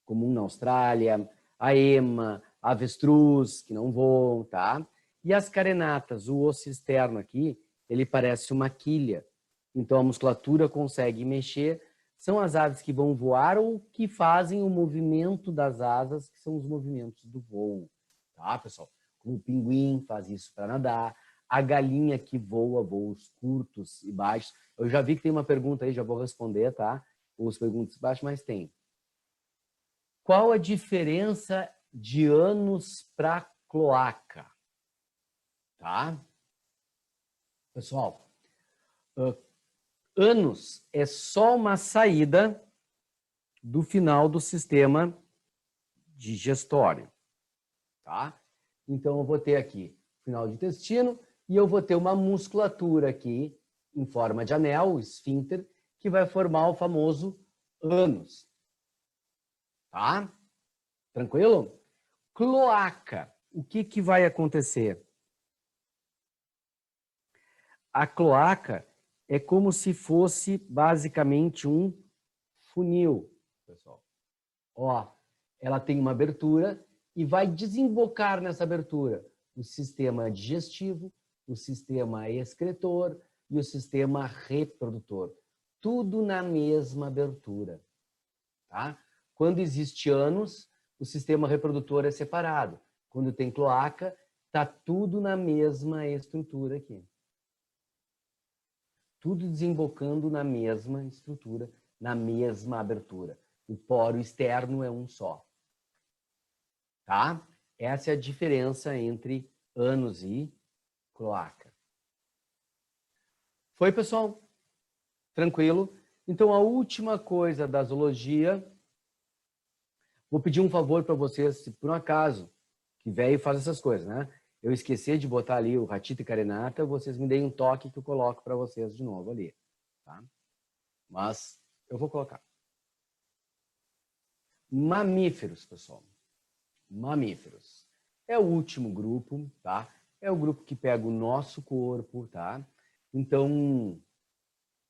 comum na Austrália, a ema, a avestruz, que não voam, tá? E as carenatas, o osso externo aqui, ele parece uma quilha. Então, a musculatura consegue mexer. São as aves que vão voar ou que fazem o movimento das asas, que são os movimentos do voo. Tá, pessoal? Como o pinguim faz isso para nadar. A galinha que voa, voos curtos e baixos. Eu já vi que tem uma pergunta aí, já vou responder, tá? Os perguntas baixos, mas tem. Qual a diferença de ânus para cloaca? Tá? Pessoal, ânus é só uma saída do final do sistema digestório, tá? Então, eu vou ter aqui o final do intestino e eu vou ter uma musculatura aqui em forma de anel, o esfíncter, que vai formar o famoso ânus, tá? Tranquilo? Cloaca. O que vai acontecer? A cloaca é como se fosse basicamente um funil, pessoal. Ó, ela tem uma abertura e vai desembocar nessa abertura o sistema digestivo, o sistema excretor e o sistema reprodutor. Tudo na mesma abertura, tá? Quando existe ânus, o sistema reprodutor é separado. Quando tem cloaca, tá tudo na mesma estrutura aqui. Tudo desembocando na mesma estrutura, na mesma abertura. O poro externo é um só. Tá? Essa é a diferença entre ânus e cloaca. Foi, pessoal? Tranquilo? Então, a última coisa da zoologia, vou pedir um favor para vocês, se por um acaso, que velho faz essas coisas, né? Eu esqueci de botar ali o ratita e carinata, vocês me deem um toque que eu coloco para vocês de novo ali, tá? Mas eu vou colocar. Mamíferos, pessoal. Mamíferos. É o último grupo, tá? É o grupo que pega o nosso corpo, tá? Então,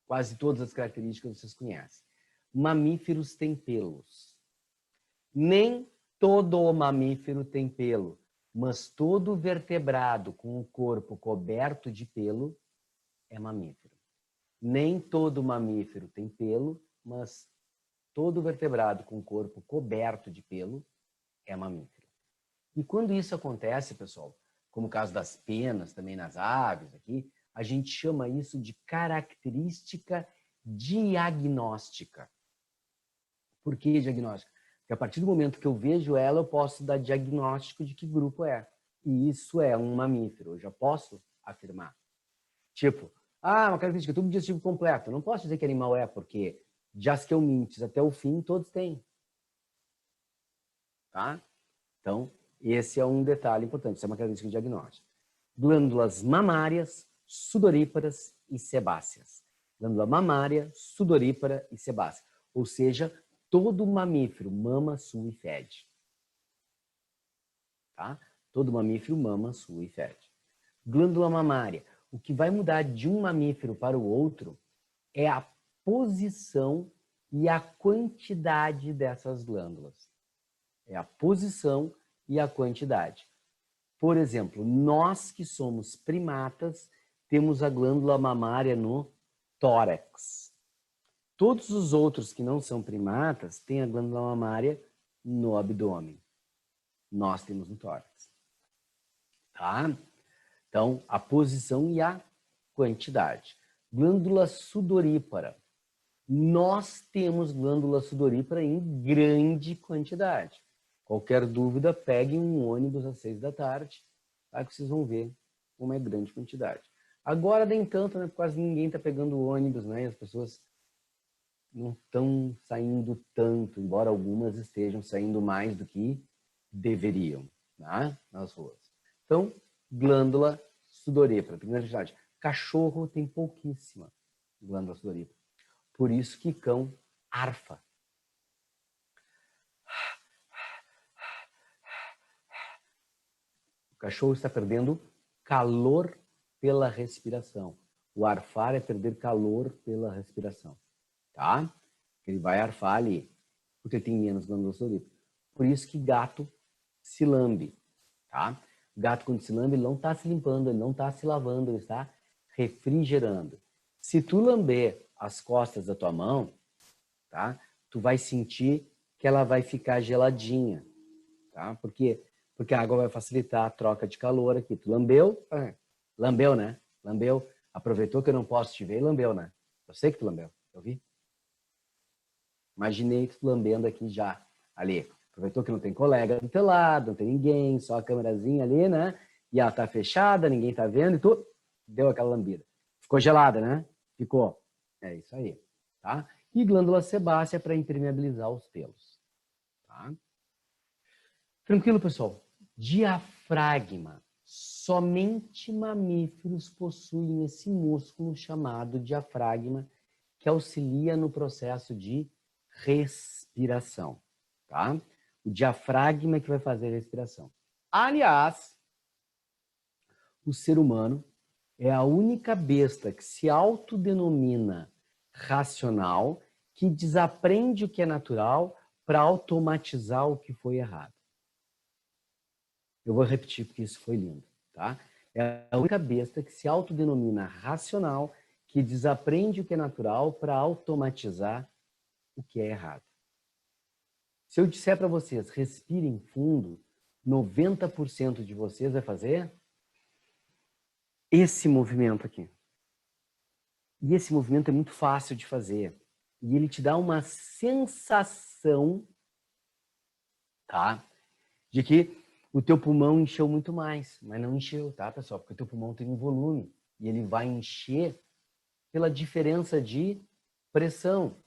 quase todas as características vocês conhecem. Mamíferos têm pelos. Nem todo mamífero tem pelo, mas todo vertebrado com o corpo coberto de pelo é mamífero. Nem todo mamífero tem pelo, mas todo vertebrado com o corpo coberto de pelo é mamífero. E quando isso acontece, pessoal, como o caso das penas, também nas aves aqui, a gente chama isso de característica diagnóstica. Por que diagnóstica? Porque a partir do momento que eu vejo ela, eu posso dar diagnóstico de que grupo é. E isso é um mamífero, eu já posso afirmar. Tipo, uma característica, tubo digestivo completo. Eu não posso dizer que animal é, porque de asquelmintes até o fim, todos têm. Tá? Então, esse é um detalhe importante, isso é uma característica diagnóstica. Glândulas mamárias, sudoríparas e sebáceas. Glândula mamária, sudorípara e sebácea. Ou seja, todo mamífero mama, sua e fede. Tá? Todo mamífero mama, sua e fede. Glândula mamária. O que vai mudar de um mamífero para o outro é a posição e a quantidade dessas glândulas. É a posição e a quantidade. Por exemplo, nós que somos primatas, temos a glândula mamária no tórax. Todos os outros que não são primatas têm a glândula mamária no abdômen. Nós temos no tórax. Tá? Então, a posição e a quantidade. Glândula sudorípara. Nós temos glândula sudorípara em grande quantidade. Qualquer dúvida, peguem um ônibus às 6 da tarde, tá? Que vocês vão ver como é grande quantidade. Agora, nem tanto, né? Quase ninguém está pegando ônibus, né? As pessoas não estão saindo tanto, embora algumas estejam saindo mais do que deveriam, tá? Nas ruas. Então, glândula sudorípara, tem grande quantidade. Cachorro tem pouquíssima glândula sudorípara. Por isso que cão arfa. O cachorro está perdendo calor pela respiração. O arfar é perder calor pela respiração, tá? Ele vai arfar ali, porque ele tem menos glândula sudorípara. Por isso que gato se lambe, tá? O gato, quando se lambe, ele não está se limpando, ele não está se lavando, ele está refrigerando. Se tu lamber as costas da tua mão, tá? Tu vai sentir que ela vai ficar geladinha, tá? Porque a água vai facilitar a troca de calor aqui. Tu lambeu? Lambeu, né? Lambeu. Aproveitou que eu não posso te ver e lambeu, né? Eu sei que tu lambeu. Eu vi. Imaginei tu lambendo aqui já, ali. Aproveitou que não tem colega do teu lado, não tem ninguém, só a câmerazinha ali, né? E ela tá fechada, ninguém tá vendo e tu deu aquela lambida. Ficou gelada, né? Ficou. É isso aí, tá? E glândula sebácea para impermeabilizar os pelos. Tá? Tranquilo, pessoal? Diafragma. Somente mamíferos possuem esse músculo chamado diafragma, que auxilia no processo de respiração. Tá? O diafragma é que vai fazer a respiração. Aliás, o ser humano é a única besta que se autodenomina racional, que desaprende o que é natural para automatizar o que foi errado. Eu vou repetir porque isso foi lindo, tá? É a única besta que se autodenomina racional, que desaprende o que é natural para automatizar o que é errado. Se eu disser para vocês, respirem fundo, 90% de vocês vai fazer esse movimento aqui. E esse movimento é muito fácil de fazer. E ele te dá uma sensação, tá? De que o teu pulmão encheu muito mais. Mas não encheu, tá, pessoal? Porque o teu pulmão tem um volume. E ele vai encher pela diferença de pressão,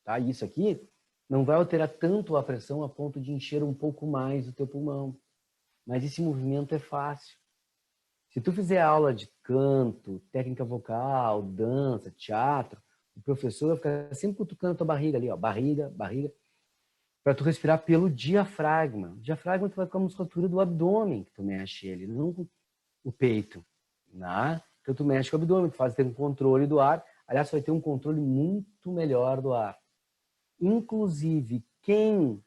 tá? E isso aqui não vai alterar tanto a pressão a ponto de encher um pouco mais o teu pulmão. Mas esse movimento é fácil. Se tu fizer aula de canto, técnica vocal, dança, teatro, o professor vai ficar sempre cutucando a tua barriga ali, ó, barriga, barriga. para tu respirar pelo diafragma. O diafragma tu vai com a musculatura do abdômen, que tu mexe ele, não o peito, né? Então tu mexe com o abdômen, tu faz ter um controle do ar. Aliás, tu vai ter um controle muito melhor do ar. Inclusive, quem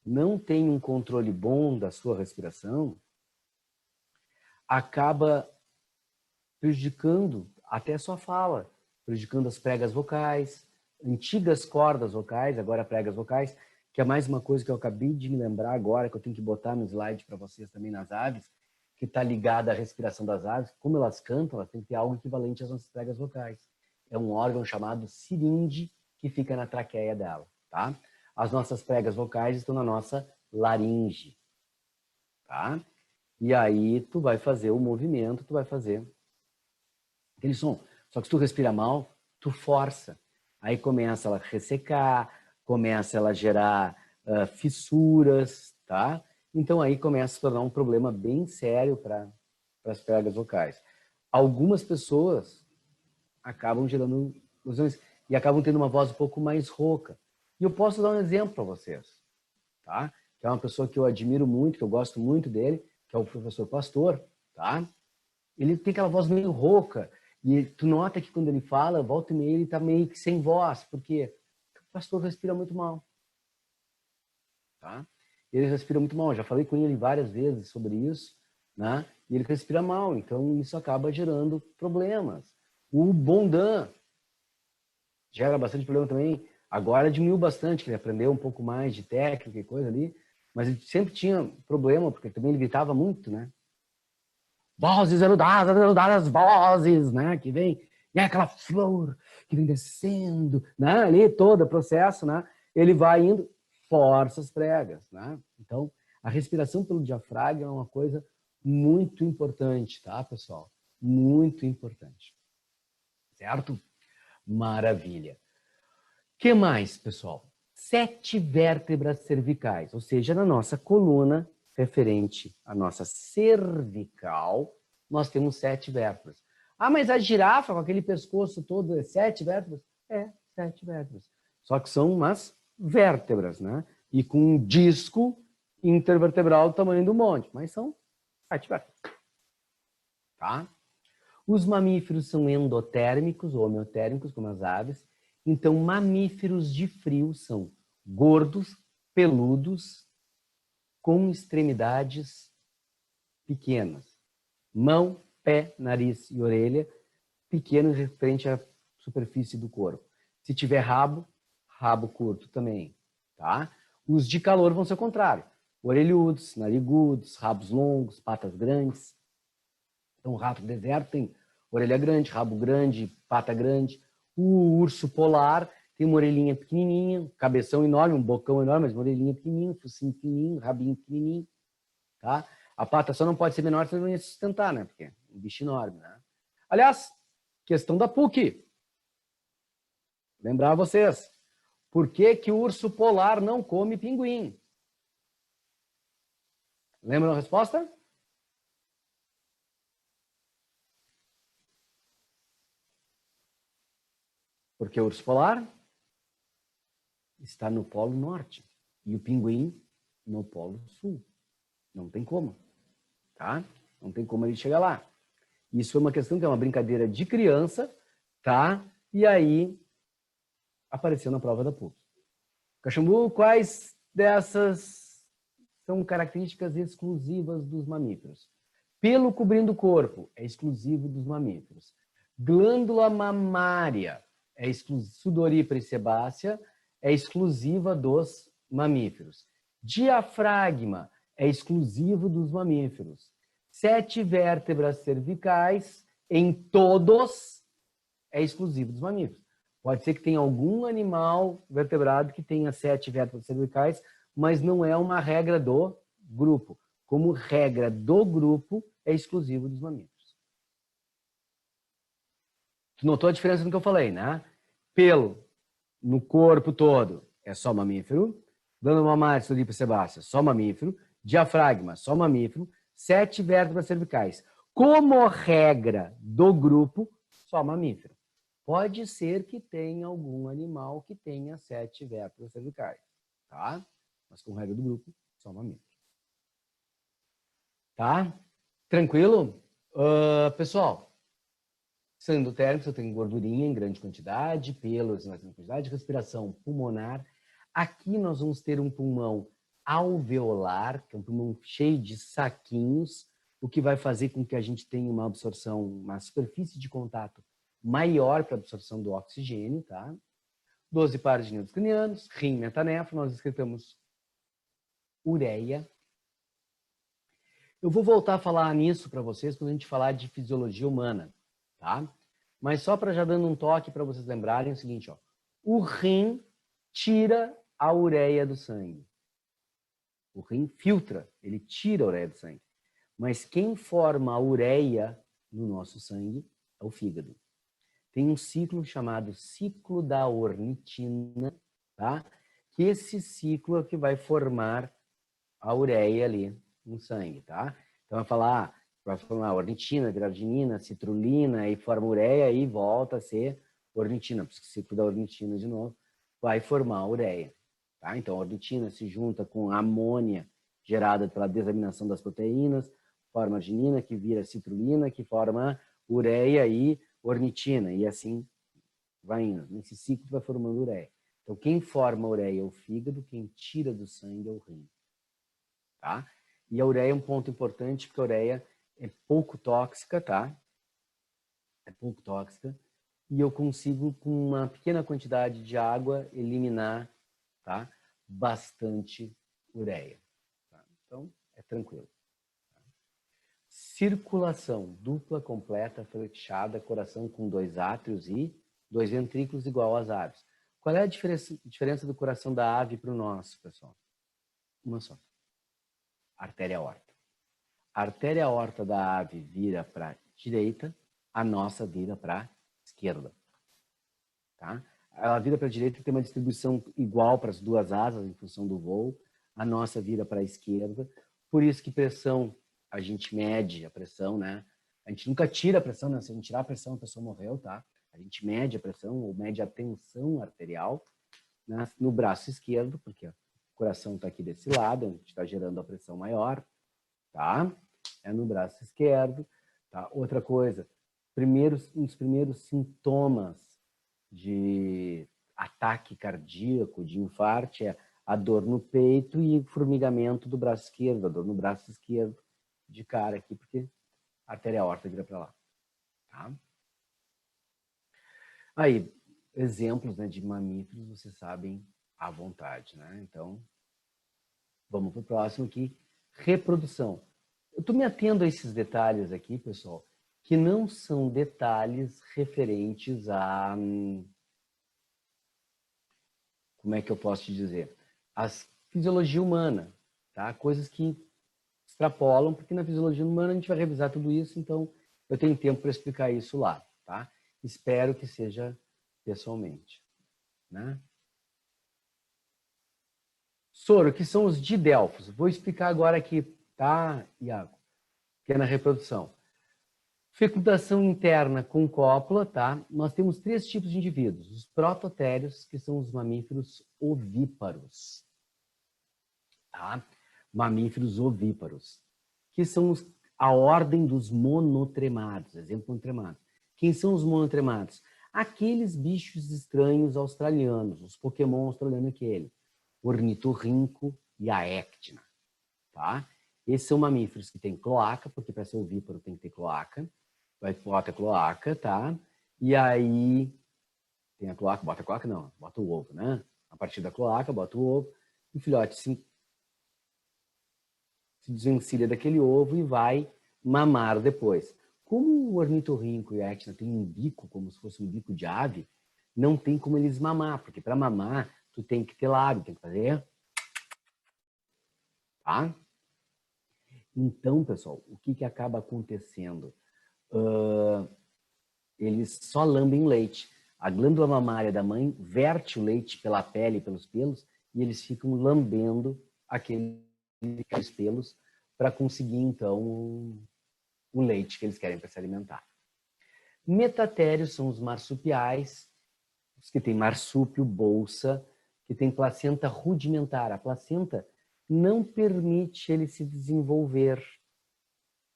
não tem um controle bom da sua respiração, acaba prejudicando até a sua fala, prejudicando as pregas vocais, antigas cordas vocais, agora pregas vocais, que é mais uma coisa que eu acabei de me lembrar agora, que eu tenho que botar no slide para vocês também nas aves, que está ligada à respiração das aves. Como elas cantam, elas têm que ter algo equivalente às nossas pregas vocais. É um órgão chamado siringe que fica na traqueia dela, tá? As nossas pregas vocais estão na nossa laringe, tá? E aí tu vai fazer o movimento, tu vai fazer aquele som. Só que se tu respira mal, tu força. Aí começa ela a ressecar, começa ela a gerar fissuras, tá? Então aí começa a se tornar um problema bem sério para as pregas vocais. Algumas pessoas acabam gerando ilusões e acabam tendo uma voz um pouco mais rouca. E eu posso dar um exemplo para vocês, tá? Que é uma pessoa que eu admiro muito, que eu gosto muito dele, que é o professor Pastor, tá? Ele tem aquela voz meio rouca, e tu nota que quando ele fala, volta e meia, ele tá meio que sem voz, porque o pastor respira muito mal, tá? Ele respira muito mal, já falei com ele várias vezes sobre isso, né? E ele respira mal, então isso acaba gerando problemas. O Bondan gera bastante problema também, agora diminuiu bastante, que ele aprendeu um pouco mais de técnica e coisa ali, mas ele sempre tinha problema, porque também ele gritava muito, né? Vozes eludadas, vozes, né? Que vem, e é aquela flor que vem descendo, né? Ali todo o processo, né? Ele vai indo, força as pregas, né? Então, a respiração pelo diafragma é uma coisa muito importante, tá, pessoal? Muito importante. Certo? Maravilha. O que mais, pessoal? 7 vértebras cervicais, ou seja, na nossa coluna, referente à nossa cervical, nós temos 7 vértebras. Ah, mas a girafa com aquele pescoço todo é 7 vértebras? É, 7 vértebras. Só que são umas vértebras, né? E com um disco intervertebral do tamanho do monte, mas são 7 vértebras. Tá? Os mamíferos são endotérmicos ou homeotérmicos, como as aves. Então, mamíferos de frio são gordos, peludos, com extremidades pequenas. Mão, pé, nariz e orelha, pequenos referente à superfície do corpo. Se tiver rabo, rabo curto também. Tá? Os de calor vão ser o contrário. Orelhudos, narigudos, rabos longos, patas grandes. Então, o rato do deserto tem orelha grande, rabo grande, pata grande. O urso polar tem uma orelhinha pequenininha, um cabeção enorme, um bocão enorme, mas uma orelhinha pequenininha, um focinho pequenininho, um rabinho pequenininho. Tá? A pata só não pode ser menor, senão não ia se sustentar, né? Porque é um bicho enorme, né? Aliás, questão da PUC. Lembrar vocês. Por que que o urso polar não come pinguim? Lembram a resposta? Porque o urso polar está no Polo Norte e o pinguim no Polo Sul. Não tem como, tá? Não tem como ele chegar lá. Isso é uma questão que é uma brincadeira de criança, tá? E aí apareceu na prova da PUC. Caxambu, quais dessas são características exclusivas dos mamíferos? Pelo cobrindo o corpo é exclusivo dos mamíferos. Glândula mamária é sudorípara e sebácea é exclusiva dos mamíferos. Diafragma é exclusivo dos mamíferos. 7 vértebras cervicais em todos é exclusivo dos mamíferos. Pode ser que tenha algum animal vertebrado que tenha 7 vértebras cervicais, mas não é uma regra do grupo. Como regra do grupo, é exclusivo dos mamíferos. Tu notou a diferença no que eu falei, né? Pelo no corpo todo é só mamífero. Glândula mamária, sudorípara sebácea, só mamífero. Diafragma, só mamífero. 7 vértebras cervicais. Como regra do grupo, só mamífero. Pode ser que tenha algum animal que tenha 7 vértebras cervicais, tá? mas com regra do grupo, só mamíferos. Tá? Tranquilo? Pessoal, sangue endotérmico, eu tenho gordurinha em grande quantidade, pelos em grande quantidade, respiração pulmonar. Aqui nós vamos ter um pulmão alveolar, que é um pulmão cheio de saquinhos, o que vai fazer com que a gente tenha uma absorção, uma superfície de contato maior para a absorção do oxigênio, tá? 12 pares de nervos cranianos, rim, metanéfron, nós excretamos ureia. Eu vou voltar a falar nisso para vocês quando a gente falar de fisiologia humana, tá? Mas só para já dando um toque para vocês lembrarem é o seguinte, ó. O rim tira a ureia do sangue. O rim filtra, ele tira a ureia do sangue. Mas quem forma a ureia no nosso sangue é o fígado. Tem um ciclo chamado ciclo da ornitina, tá? Que esse ciclo é que vai formar a ureia ali no sangue, tá? Então vai formar ornitina, viradinina, citrulina, e forma ureia e volta a ser ornitina, porque o ciclo da ornitina de novo vai formar a ureia, tá? Então a ornitina se junta com a amônia gerada pela desaminação das proteínas, forma arginina, que vira citrulina, que forma ureia e ornitina, e assim vai indo. Nesse ciclo vai formando ureia. Então quem forma a ureia é o fígado, quem tira do sangue é o rim. Tá? E a ureia é um ponto importante, porque a ureia é pouco tóxica, tá? É pouco tóxica. E eu consigo, com uma pequena quantidade de água, eliminar, tá? Bastante ureia. Tá? Então, é tranquilo. Tá? Circulação dupla, completa, fechada, coração com 2 átrios e 2 ventrículos igual às aves. Qual é a diferença do coração da ave para o nosso, pessoal? Uma só. Artéria aorta. A artéria aorta da ave vira para a direita, a nossa vira para a esquerda. Tá? Ela vira para a direita e tem uma distribuição igual para as duas asas em função do voo. A nossa vira para a esquerda. Por isso que pressão, a gente mede a pressão, né? A gente nunca tira a pressão, né? Se a gente tirar a pressão, a pessoa morreu, tá? A gente mede a pressão ou mede a tensão arterial, né? No braço esquerdo, porque o coração está aqui desse lado, a gente está gerando a pressão maior, tá? É no braço esquerdo, tá? Outra coisa, um dos primeiros sintomas de ataque cardíaco, de infarto, é a dor no peito e formigamento do braço esquerdo, a dor no braço esquerdo de cara aqui, porque a artéria aorta vira para lá, tá? Aí, exemplos, né, de mamíferos, vocês sabem à vontade, né? Então, vamos para o próximo aqui, reprodução. Eu estou me atendo a esses detalhes aqui, pessoal, que não são detalhes referentes a... Como é que eu posso te dizer? A fisiologia humana, tá? Coisas que extrapolam, porque na fisiologia humana a gente vai revisar tudo isso, então eu tenho tempo para explicar isso lá, tá? Espero que seja pessoalmente, né? Soro, que são os didelfos. Vou explicar agora aqui, tá, Iago? Que é na reprodução. Fecundação interna com cópula, tá? Nós temos 3 tipos de indivíduos. Os prototérios, que são os mamíferos ovíparos, tá? Mamíferos ovíparos, que são a ordem dos monotremados. Exemplo, monotremado. Quem são os monotremados? Aqueles bichos estranhos australianos, os Pokémon australianos aquele. Ornitorrinco e a éctina, tá? Esses são mamíferos que têm cloaca, porque para ser ovíparo tem que ter cloaca. Bota a cloaca, tá? E aí tem a cloaca, bota a cloaca não, bota o ovo, né? A partir da cloaca, bota o ovo, o filhote se desvencilha daquele ovo e vai mamar depois. Como o ornitorrinco e a éctina têm um bico, como se fosse um bico de ave, não tem como eles mamar, porque para mamar tu tem que ter lábio, tem que fazer, tá? Então, pessoal, o que acaba acontecendo? Eles só lambem leite. A glândula mamária da mãe verte o leite pela pele, pelos pelos, e eles ficam lambendo aqueles pelos para conseguir, então, o leite que eles querem para se alimentar. Metatérios são os marsupiais, os que têm marsúpio, bolsa, que tem placenta rudimentar. A placenta não permite ele se desenvolver,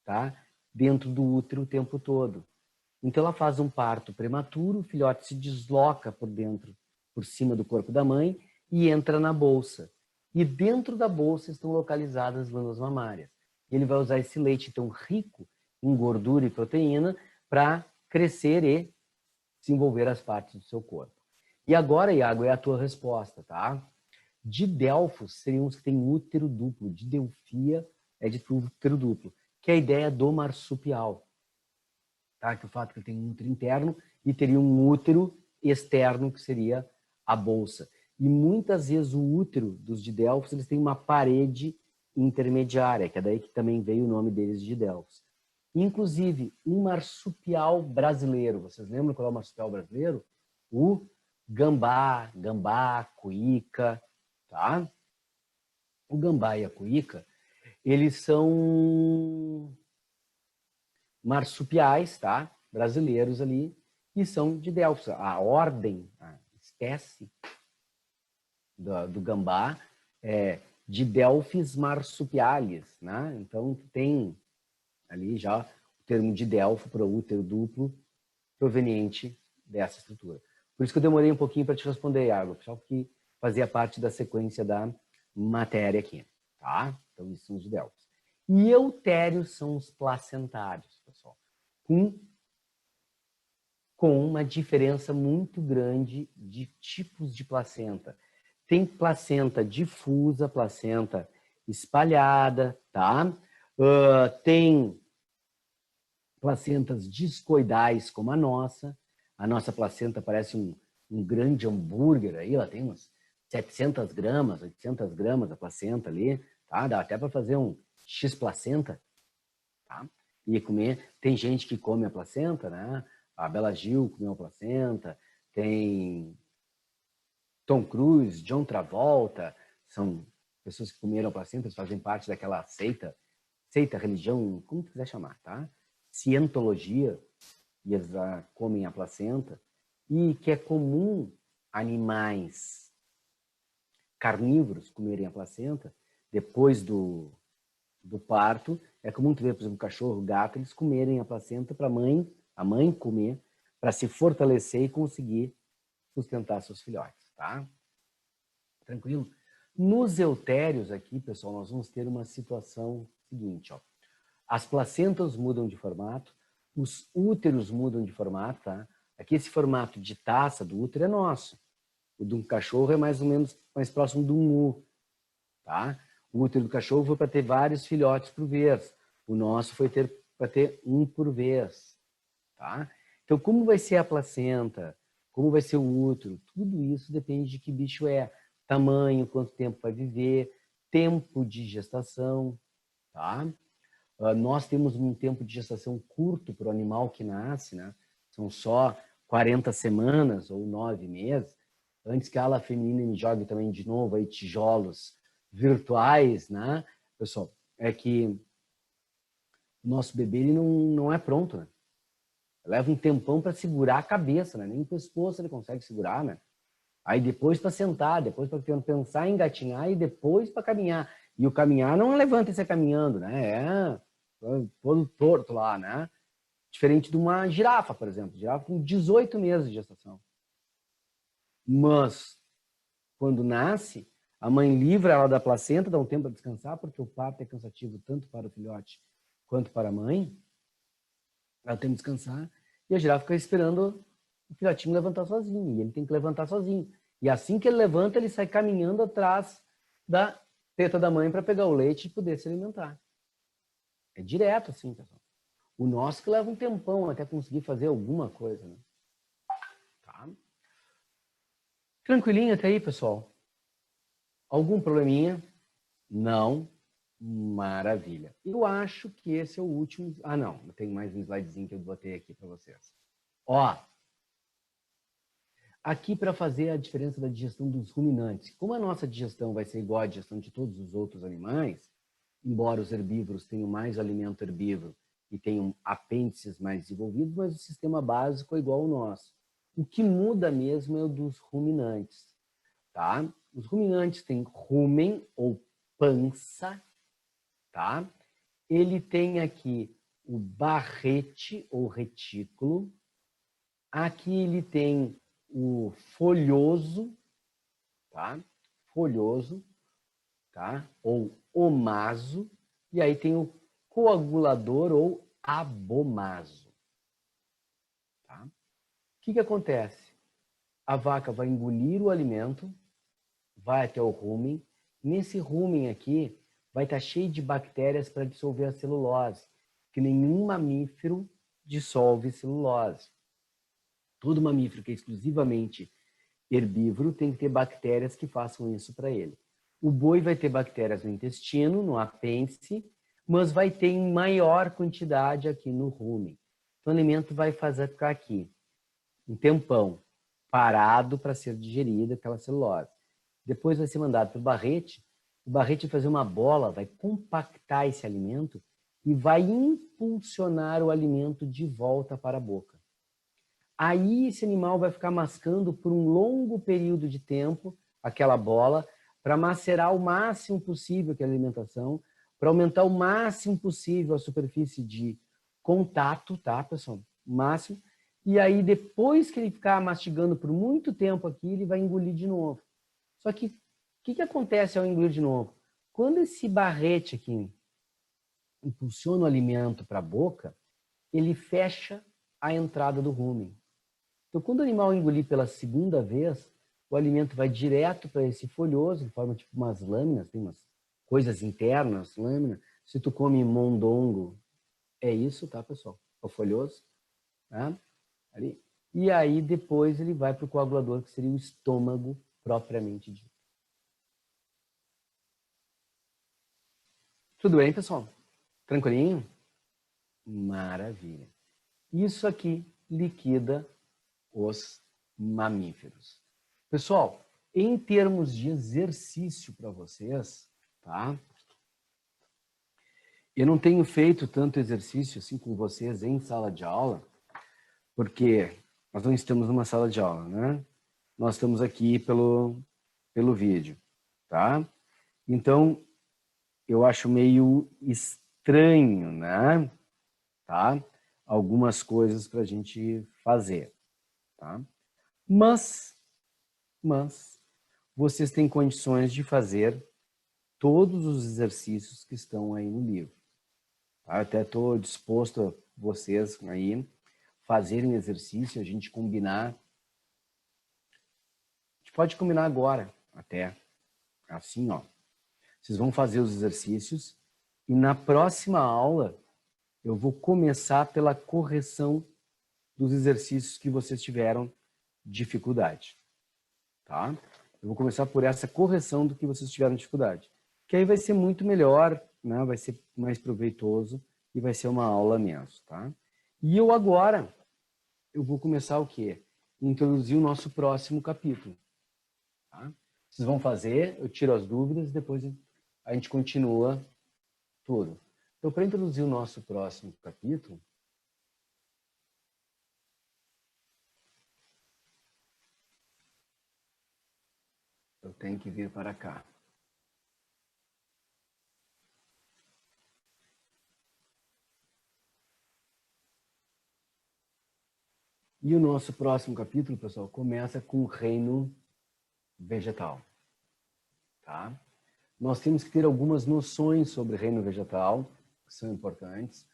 tá? Dentro do útero o tempo todo. Então ela faz um parto prematuro, o filhote se desloca por dentro, por cima do corpo da mãe e entra na bolsa. E dentro da bolsa estão localizadas as glândulas mamárias. E ele vai usar esse leite tão rico em gordura e proteína para crescer e desenvolver as partes do seu corpo. E agora, Iago, é a tua resposta, tá? Didelfos seriam os que têm útero duplo. Didelfia é de útero duplo, que é a ideia do marsupial. Tá? Que o fato que ele tem um útero interno e teria um útero externo, que seria a bolsa. E muitas vezes o útero dos didelfos, eles têm uma parede intermediária, que é daí que também veio o nome deles de didelfos. Inclusive, um marsupial brasileiro, vocês lembram qual é o marsupial brasileiro? O gambá, cuíca, tá? O gambá e a cuíca, eles são marsupiais, tá? Brasileiros ali, e são de Delfos. A ordem, a espécie do gambá é de Delphis marsupialis, né? Então tem ali já o termo de Delfo para o útero duplo proveniente dessa estrutura. Por isso que eu demorei um pouquinho para te responder, Iago, só porque fazia parte da sequência da matéria aqui, tá? Então, isso são os didelfos. E eutérios são os placentários, pessoal, com uma diferença muito grande de tipos de placenta. Tem placenta difusa, placenta espalhada, tá? Tem placentas discoidais como a nossa. A nossa placenta parece um grande hambúrguer aí, ela tem umas 700 gramas, 800 gramas a placenta ali, tá? Dá até para fazer um X-placenta, tá? E comer. Tem gente que come a placenta, né? A Bela Gil comeu a placenta, tem Tom Cruise, John Travolta, são pessoas que comeram a placenta, fazem parte daquela seita, religião, como quiser chamar, tá? Cientologia, e eles comem a placenta, e que é comum animais carnívoros comerem a placenta depois do parto. É comum tu ver, por exemplo, cachorro, gato, eles comerem a placenta para a mãe comer, para se fortalecer e conseguir sustentar seus filhotes, tá? Tranquilo? Nos eutérios aqui, pessoal, nós vamos ter uma situação seguinte, ó. As placentas mudam de formato, os úteros mudam de formato, tá? Aqui esse formato de taça do útero é nosso. O de um cachorro é mais ou menos mais próximo de um U, tá? O útero do cachorro foi para ter vários filhotes por vez. O nosso foi para ter um por vez, tá? Então, como vai ser a placenta? Como vai ser o útero? Tudo isso depende de que bicho é. Tamanho, quanto tempo vai viver, tempo de gestação, tá? Nós temos um tempo de gestação curto para o animal que nasce, né? São só 40 semanas ou 9 meses. Antes que a ala feminina me jogue também de novo aí tijolos virtuais, né? Pessoal, é que o nosso bebê ele não é pronto, né? Leva um tempão para segurar a cabeça, né? Nem o pescoço ele consegue segurar, né? Aí depois para sentar, depois para pensar em engatinhar e depois para caminhar. E o caminhar não levanta e sai caminhando, né? É todo torto lá, né? Diferente de uma girafa, por exemplo. A girafa tem 18 meses de gestação. Mas, quando nasce, a mãe livra ela da placenta, dá um tempo para descansar, porque o parto é cansativo tanto para o filhote quanto para a mãe. Ela tem que descansar. E a girafa fica esperando o filhotinho levantar sozinho. E ele tem que levantar sozinho. E assim que ele levanta, ele sai caminhando atrás da teta da mãe para pegar o leite e poder se alimentar. É direto assim, pessoal. O nosso que leva um tempão até conseguir fazer alguma coisa, né? Tá? Tranquilinho até aí, pessoal? Algum probleminha? Não. Maravilha. Eu acho que esse é o último... Ah, não. Tem mais um slidezinho que eu botei aqui para vocês. Ó, aqui para fazer a diferença da digestão dos ruminantes. Como a nossa digestão vai ser igual à digestão de todos os outros animais, embora os herbívoros tenham mais alimento herbívoro e tenham apêndices mais desenvolvidos, mas o sistema básico é igual ao nosso. O que muda mesmo é o dos ruminantes. tá? Os ruminantes têm rumen ou pança, tá? Ele tem aqui o barrete ou retículo. Aqui ele tem o folhoso, tá? Folhoso, tá? Ou omaso. E aí tem o coagulador ou abomaso, tá? O que acontece? A vaca vai engolir o alimento, vai até o rumen. Nesse rumen aqui, vai estar cheio de bactérias para dissolver a celulose, que nenhum mamífero dissolve celulose. Todo mamífero que é exclusivamente herbívoro tem que ter bactérias que façam isso para ele. O boi vai ter bactérias no intestino, no apêndice, mas vai ter em maior quantidade aqui no rumen. Então, o alimento vai ficar aqui um tempão parado para ser digerido aquela celulose. Depois vai ser mandado para o barrete vai fazer uma bola, vai compactar esse alimento e vai impulsionar o alimento de volta para a boca. Aí esse animal vai ficar mascando por um longo período de tempo aquela bola para macerar o máximo possível aquela alimentação, para aumentar o máximo possível a superfície de contato, tá, pessoal? Máximo. E aí, depois que ele ficar mastigando por muito tempo aqui, ele vai engolir de novo. Só que, o que acontece ao engolir de novo? Quando esse barrete aqui impulsiona o alimento para a boca, ele fecha a entrada do rumen. Então, quando o animal engolir pela segunda vez, o alimento vai direto para esse folhoso, que forma tipo umas lâminas, tem umas coisas internas, lâmina. Se tu come mondongo, é isso, tá, pessoal? É o folhoso, tá? Ali. E aí, depois, ele vai para o coagulador, que seria o estômago propriamente dito. Tudo bem, pessoal? Tranquilinho? Maravilha. Isso aqui liquida os mamíferos. Pessoal, em termos de exercício para vocês, tá? Eu não tenho feito tanto exercício assim com vocês em sala de aula, porque nós não estamos numa sala de aula, né? Nós estamos aqui pelo vídeo, tá? Então, eu acho meio estranho, né? Tá? Algumas coisas para a gente fazer, tá? Mas, vocês têm condições de fazer todos os exercícios que estão aí no livro. Tá? Eu até estou disposto a vocês aí fazerem exercício, a gente combinar. A gente pode combinar agora, até. Assim, ó. Vocês vão fazer os exercícios e na próxima aula eu vou começar pela correção dos exercícios que vocês tiveram dificuldade. Tá? Eu vou começar por essa correção do que vocês tiveram dificuldade. Que aí vai ser muito melhor, né? Vai ser mais proveitoso e vai ser uma aula menos, tá? E eu agora, eu vou começar o quê? Introduzir o nosso próximo capítulo. Tá? Vocês vão fazer, eu tiro as dúvidas, depois a gente continua tudo. Então, para introduzir o nosso próximo capítulo, eu tenho que vir para cá. E o nosso próximo capítulo, pessoal, começa com o reino vegetal. Tá? Nós temos que ter algumas noções sobre reino vegetal, que são importantes.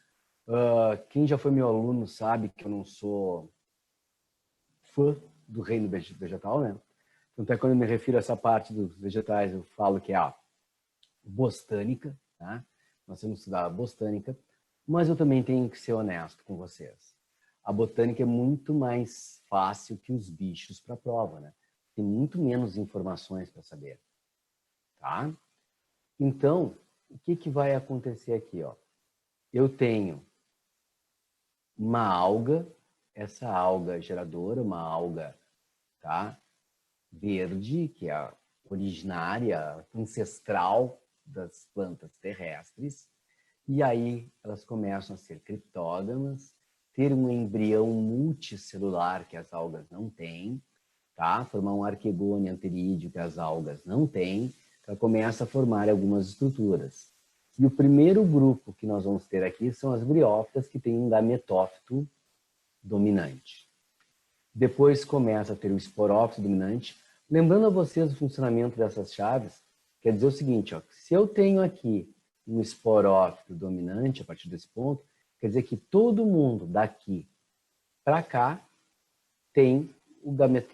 Quem já foi meu aluno sabe que eu não sou fã do reino vegetal, né? Então, até quando eu me refiro a essa parte dos vegetais, eu falo que é a botânica, tá? Nós temos que estudar a botânica, mas eu também tenho que ser honesto com vocês. A botânica é muito mais fácil que os bichos para a prova, né? Tem muito menos informações para saber, tá? Então, o que vai acontecer aqui, ó? Eu tenho uma alga, essa alga geradora, uma alga, tá? Verde, que é a originária, ancestral das plantas terrestres, e aí elas começam a ser criptógamas, ter um embrião multicelular que as algas não têm, tá? Formar um arquegônio anterídeo que as algas não têm, ela começa a formar algumas estruturas. E o primeiro grupo que nós vamos ter aqui são as briófitas, que têm um gametófito dominante. Depois começa a ter o esporófito dominante. Lembrando a vocês o funcionamento dessas chaves, quer dizer o seguinte, ó, se eu tenho aqui um esporófito dominante, a partir desse ponto, quer dizer que todo mundo daqui para cá tem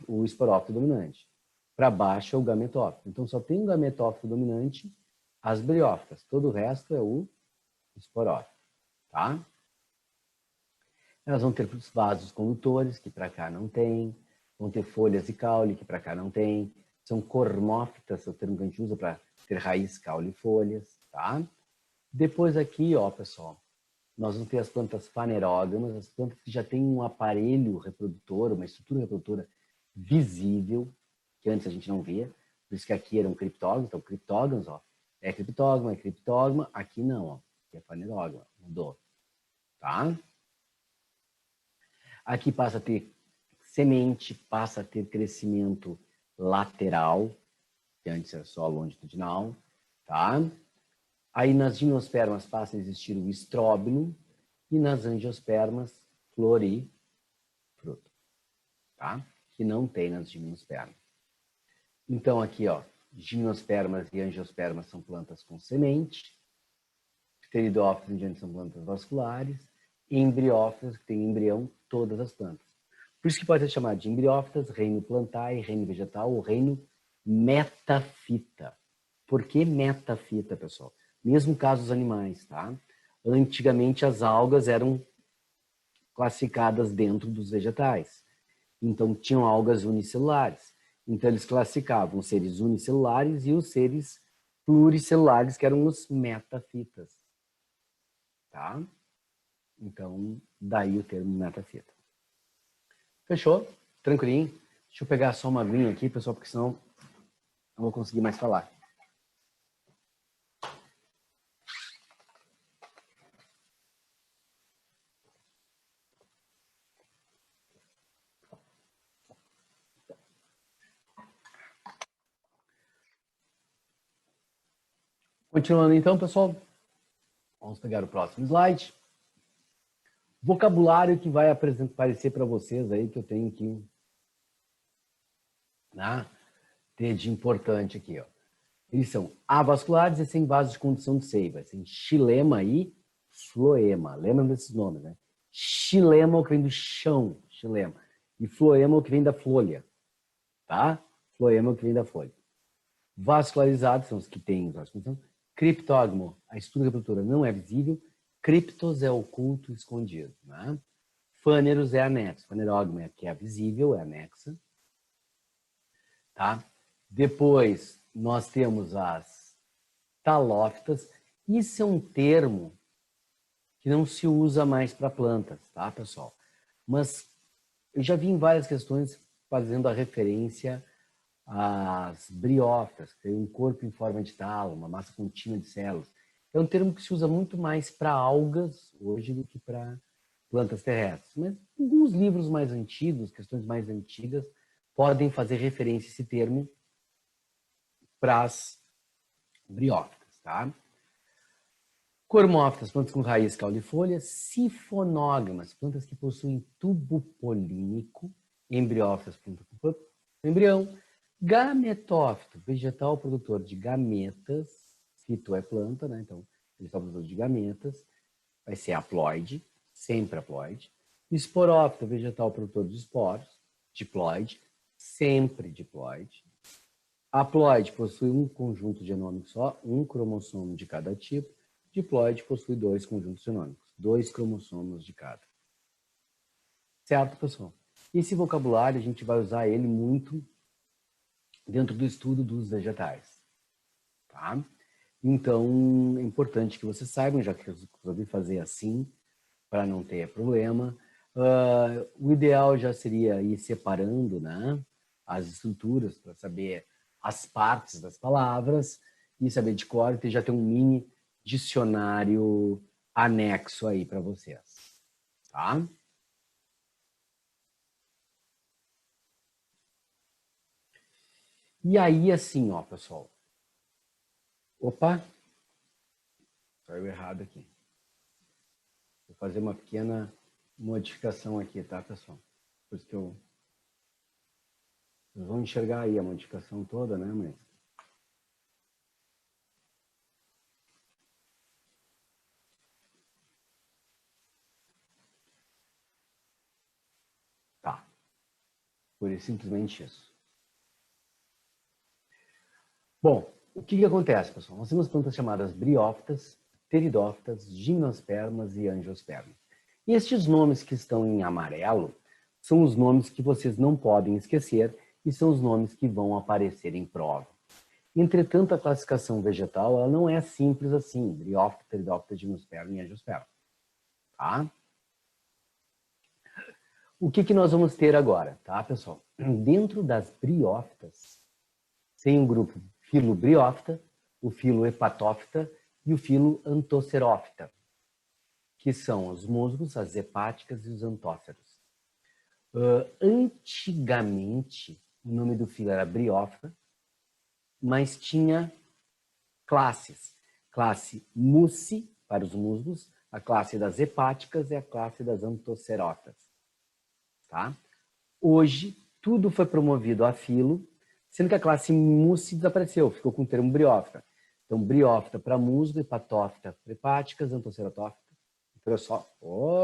o esporófito dominante. Para baixo é o gametófito. Então, só tem um gametófito dominante, as briófitas. Todo o resto é o esporófito. Tá? Elas vão ter os vasos condutores, que para cá não tem. Vão ter folhas e caule, que para cá não tem. São cormófitas, é o termo que a gente usa para ter raiz, caule e folhas. Tá? Depois aqui, ó, pessoal, nós vamos ter as plantas fanerógamas, as plantas que já têm um aparelho reprodutor, uma estrutura reprodutora visível, que antes a gente não via. Por isso que aqui eram criptógamas. Então, criptógamas, ó, é criptógama, aqui não, ó, aqui é fanerógama, mudou. Tá? Aqui passa a ter semente, passa a ter crescimento lateral, que antes era só longitudinal, tá? Aí nas gimnospermas passa a existir o estróbilo e nas angiospermas, flor e fruto, tá? Que não tem nas gimnospermas. Então aqui, ó, gimnospermas e angiospermas são plantas com semente, pteridófitas em diante são plantas vasculares, e embriófitas, que tem embrião, todas as plantas. Por isso que pode ser chamado de embriófitas, reino plantae, reino vegetal ou reino metafita. Por que metafita, pessoal? Mesmo caso dos animais, tá? Antigamente as algas eram classificadas dentro dos vegetais. Então tinham algas unicelulares. Então eles classificavam os seres unicelulares e os seres pluricelulares, que eram os metafitas. Tá? Então, daí o termo metafita. Fechou? Tranquilinho? Deixa eu pegar só uma aguinha aqui, pessoal, porque senão não vou conseguir mais falar. Continuando então, pessoal, vamos pegar o próximo slide. Vocabulário que vai aparecer para vocês aí, que eu tenho que ter de importante aqui, ó. Eles são avasculares e sem vasos de condução de seiva. Tem xilema e floema. Lembram desses nomes, né? Xilema é o que vem do chão, xilema. E floema é o que vem da folha, tá? Floema é o que vem da folha. Vascularizados são os que têm vasos de condução. Criptógamo, a estrutura reprodutora não é visível. Criptos é oculto, escondido, né? Fâneros é anexo. Fanerógamo é que é visível, é anexa. Tá? Depois, nós temos as talófitas. Isso é um termo que não se usa mais para plantas, tá, pessoal? Mas eu já vi em várias questões fazendo a referência às briófitas, que tem um corpo em forma de talo, uma massa contínua de células. É um termo que se usa muito mais para algas hoje do que para plantas terrestres. Mas alguns livros mais antigos, questões mais antigas, podem fazer referência a esse termo para as briófitas, tá? Cormófitas, plantas com raiz, caule e folha. Sifonógamas, plantas que possuem tubo polínico. Embriófitas, planta com embrião. Gametófito, vegetal produtor de gametas. Fito é planta, né? Então, vegetal produtor de gametas. Vai ser haploide, sempre haploide. Esporófito, vegetal produtor de esporos. Diploide, sempre diploide. Haploide possui um conjunto genômico só, um cromossomo de cada tipo. Diploide possui 2 conjuntos genômicos, 2 cromossomos de cada. Certo, pessoal? Esse vocabulário a gente vai usar ele muito dentro do estudo dos vegetais. Tá? Então, é importante que vocês saibam, já que eu resolvi fazer assim, para não ter problema. O ideal já seria ir separando, né, as estruturas para saber as partes das palavras e saber de cor, e já ter um mini dicionário anexo aí para vocês, tá? E aí, assim, ó, pessoal. Opa! Saiu errado aqui. Vou fazer uma pequena modificação aqui, tá, pessoal? Por isso que vocês vão enxergar aí a modificação toda, né, mas... Tá. Por isso, simplesmente isso. Bom, o que acontece, pessoal? Nós temos plantas chamadas briófitas, pteridófitas, gimnospermas e angiospermas. E estes nomes que estão em amarelo são os nomes que vocês não podem esquecer e são os nomes que vão aparecer em prova. Entretanto, a classificação vegetal ela não é simples assim, briófita, pteridófita, gimnosperma e angiosperma. Tá? O que nós vamos ter agora, tá, pessoal? Dentro das briófitas, tem um grupo filo briófita, o filo hepatófita e o filo anthocerófita, que são os musgos, as hepáticas e os antóceros. Antigamente, o nome do filo era briófita, mas tinha classes. Classe Musci, para os musgos, a classe das hepáticas e a classe das anthocerófitas. Tá? Hoje, tudo foi promovido a filo, sendo que a classe Musci desapareceu, ficou com o termo briófita. Então, briófita para musgo, hepatófita para hepáticas, anthocerotófita. Então,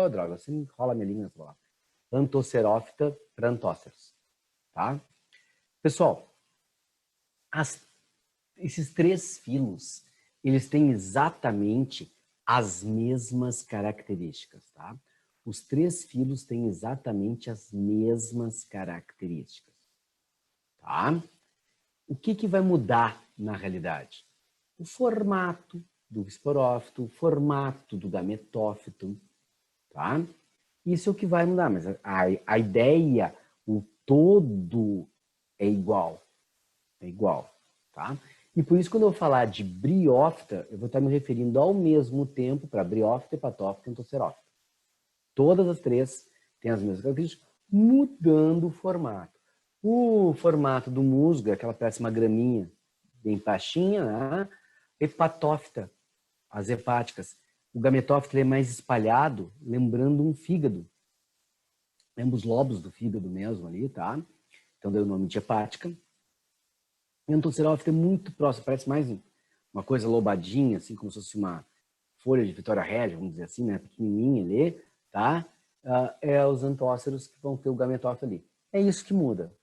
droga, você enrola a minha língua nessa palavra. Anthocerófita para antóceros. Tá? Pessoal, esses três filos, eles têm exatamente as mesmas características, tá? Os três filos têm exatamente as mesmas características, tá? O que vai mudar na realidade? O formato do esporófito, o formato do gametófito, tá? Isso é o que vai mudar, mas a ideia, o todo é igual, tá? E por isso, quando eu falar de briófita, eu vou estar me referindo ao mesmo tempo para briófita, hepatófita e anthocerófita. Todas as três têm as mesmas características, mudando o formato. O formato do musgo é aquela péssima graminha bem baixinha, né? Hepatófita, as hepáticas. O gametófito é mais espalhado, lembrando um fígado. Lembra os lobos do fígado mesmo ali, tá? Então deu o nome de hepática. O anthocerófito é muito próximo, parece mais uma coisa lobadinha, assim, como se fosse uma folha de Vitória Régia, vamos dizer assim, né? Pequenininha ali, tá? É os antóceros que vão ter o gametófito ali. É isso que muda,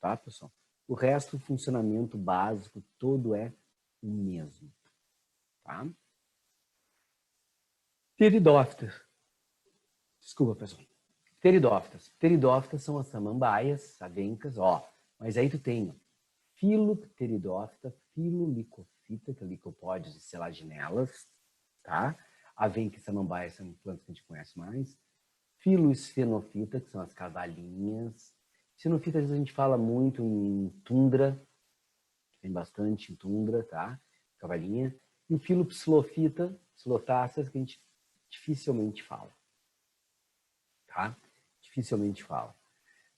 tá, pessoal? O resto, o funcionamento básico, todo é o mesmo, tá? Pteridófitas. Desculpa, pessoal. Pteridófitas. Pteridófitas são as samambaias, avencas, ó. Mas aí tu tem filopteridófita, filolicofita, que é licopódios e selaginelas, tá? Avenca e samambaia são plantas que a gente conhece mais. Filoesfenofita, que são as cavalinhas. Esfenofita, às vezes a gente fala muito em tundra, tem bastante em tundra, tá? Cavalinha. E o filopsilofita, psilotáceas, que a gente dificilmente fala, tá? Dificilmente fala.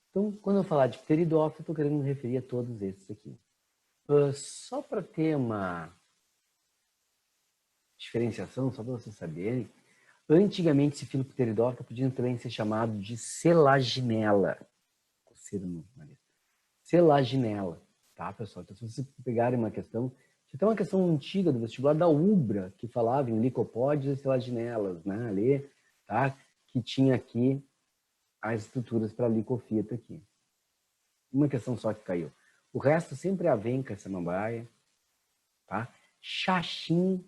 Então, quando eu falar de pteridófita, eu estou querendo me referir a todos esses aqui. Só para ter uma diferenciação, só para vocês saberem, antigamente esse filo pteridófita podia também ser chamado de selaginela. Selaginela, tá, pessoal? Então, se vocês pegarem uma questão, tinha até uma questão antiga do vestibular da UBRA, que falava em licopódios e selaginelas, né, ali, tá? Que tinha aqui as estruturas para licofita aqui. Uma questão só que caiu. O resto sempre é avenca, samambaia, tá? Xaxim,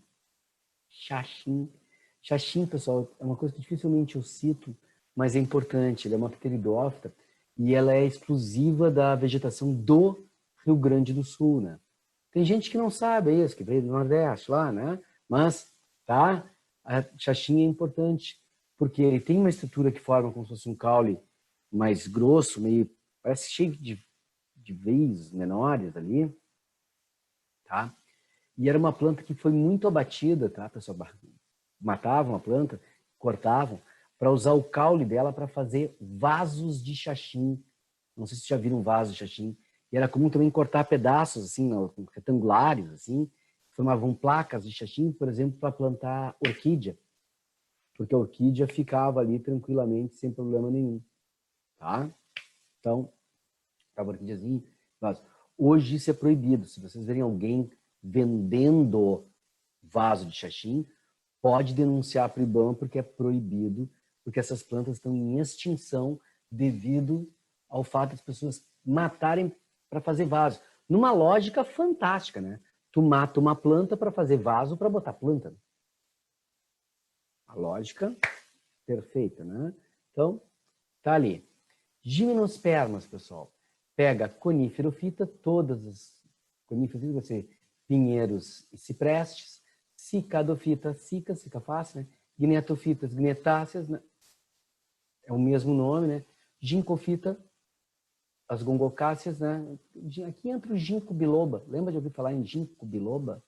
pessoal, é uma coisa que dificilmente eu cito, mas é importante. Ele é uma pteridófita e ela é exclusiva da vegetação do Rio Grande do Sul, né? Tem gente que não sabe isso, que veio do Nordeste lá, né? Mas, tá? A xaxim é importante, porque ele tem uma estrutura que forma como se fosse um caule mais grosso, meio, parece cheio de veios menores ali, tá? E era uma planta que foi muito abatida, tá, pessoal? Matavam a planta, cortavam, para usar o caule dela para fazer vasos de xaxim. Não sei se vocês já viram um vaso de xaxim. E era comum também cortar pedaços, assim, retangulares, assim, formavam placas de xaxim, por exemplo, para plantar orquídea. Porque a orquídea ficava ali tranquilamente, sem problema nenhum. Tá? Então, ficava orquídeazinha. Hoje isso é proibido. Se vocês verem alguém vendendo vaso de xaxim, pode denunciar para o IBAMA porque é proibido, porque essas plantas estão em extinção devido ao fato das pessoas matarem para fazer vaso. Numa lógica fantástica, né? Tu mata uma planta para fazer vaso para botar planta. A lógica perfeita, né? Então, tá ali. Gimnospermas, pessoal. Pega coníferofita, todas as coníferas, vai ser pinheiros e ciprestes, cicadofita, cica fácil, né? Gnetofitas, gnetáceas, né? É o mesmo nome, né? Ginkgofita, as gongocáceas, né? Aqui entra o ginkgo biloba. Lembra de ouvir falar em ginkgo biloba?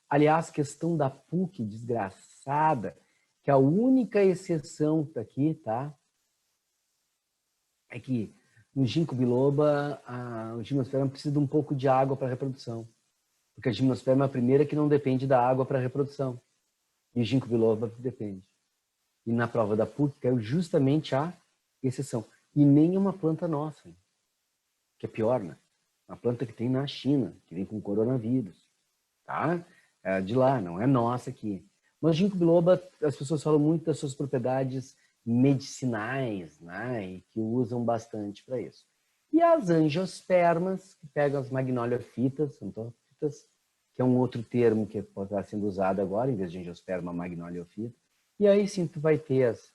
Aliás, questão da PUC, desgraçada, que a única exceção daqui, tá? É que no ginkgo biloba, o gimnosperma precisa de um pouco de água para reprodução. Porque a gimnosperma é a primeira que não depende da água para reprodução. E o ginkgo biloba depende. E na prova da PUC caiu justamente a exceção. E nem é uma planta nossa, que é pior, né? Uma planta que tem na China, que vem com coronavírus. Tá? É de lá, não é nossa aqui. Mas ginkgo biloba, as pessoas falam muito das suas propriedades medicinais, né? E que usam bastante para isso. E as angiospermas, que pegam as magnoliofitas, que é um outro termo que pode estar sendo usado agora, em vez de angiosperma, magnoliofita. E aí sim tu vai ter as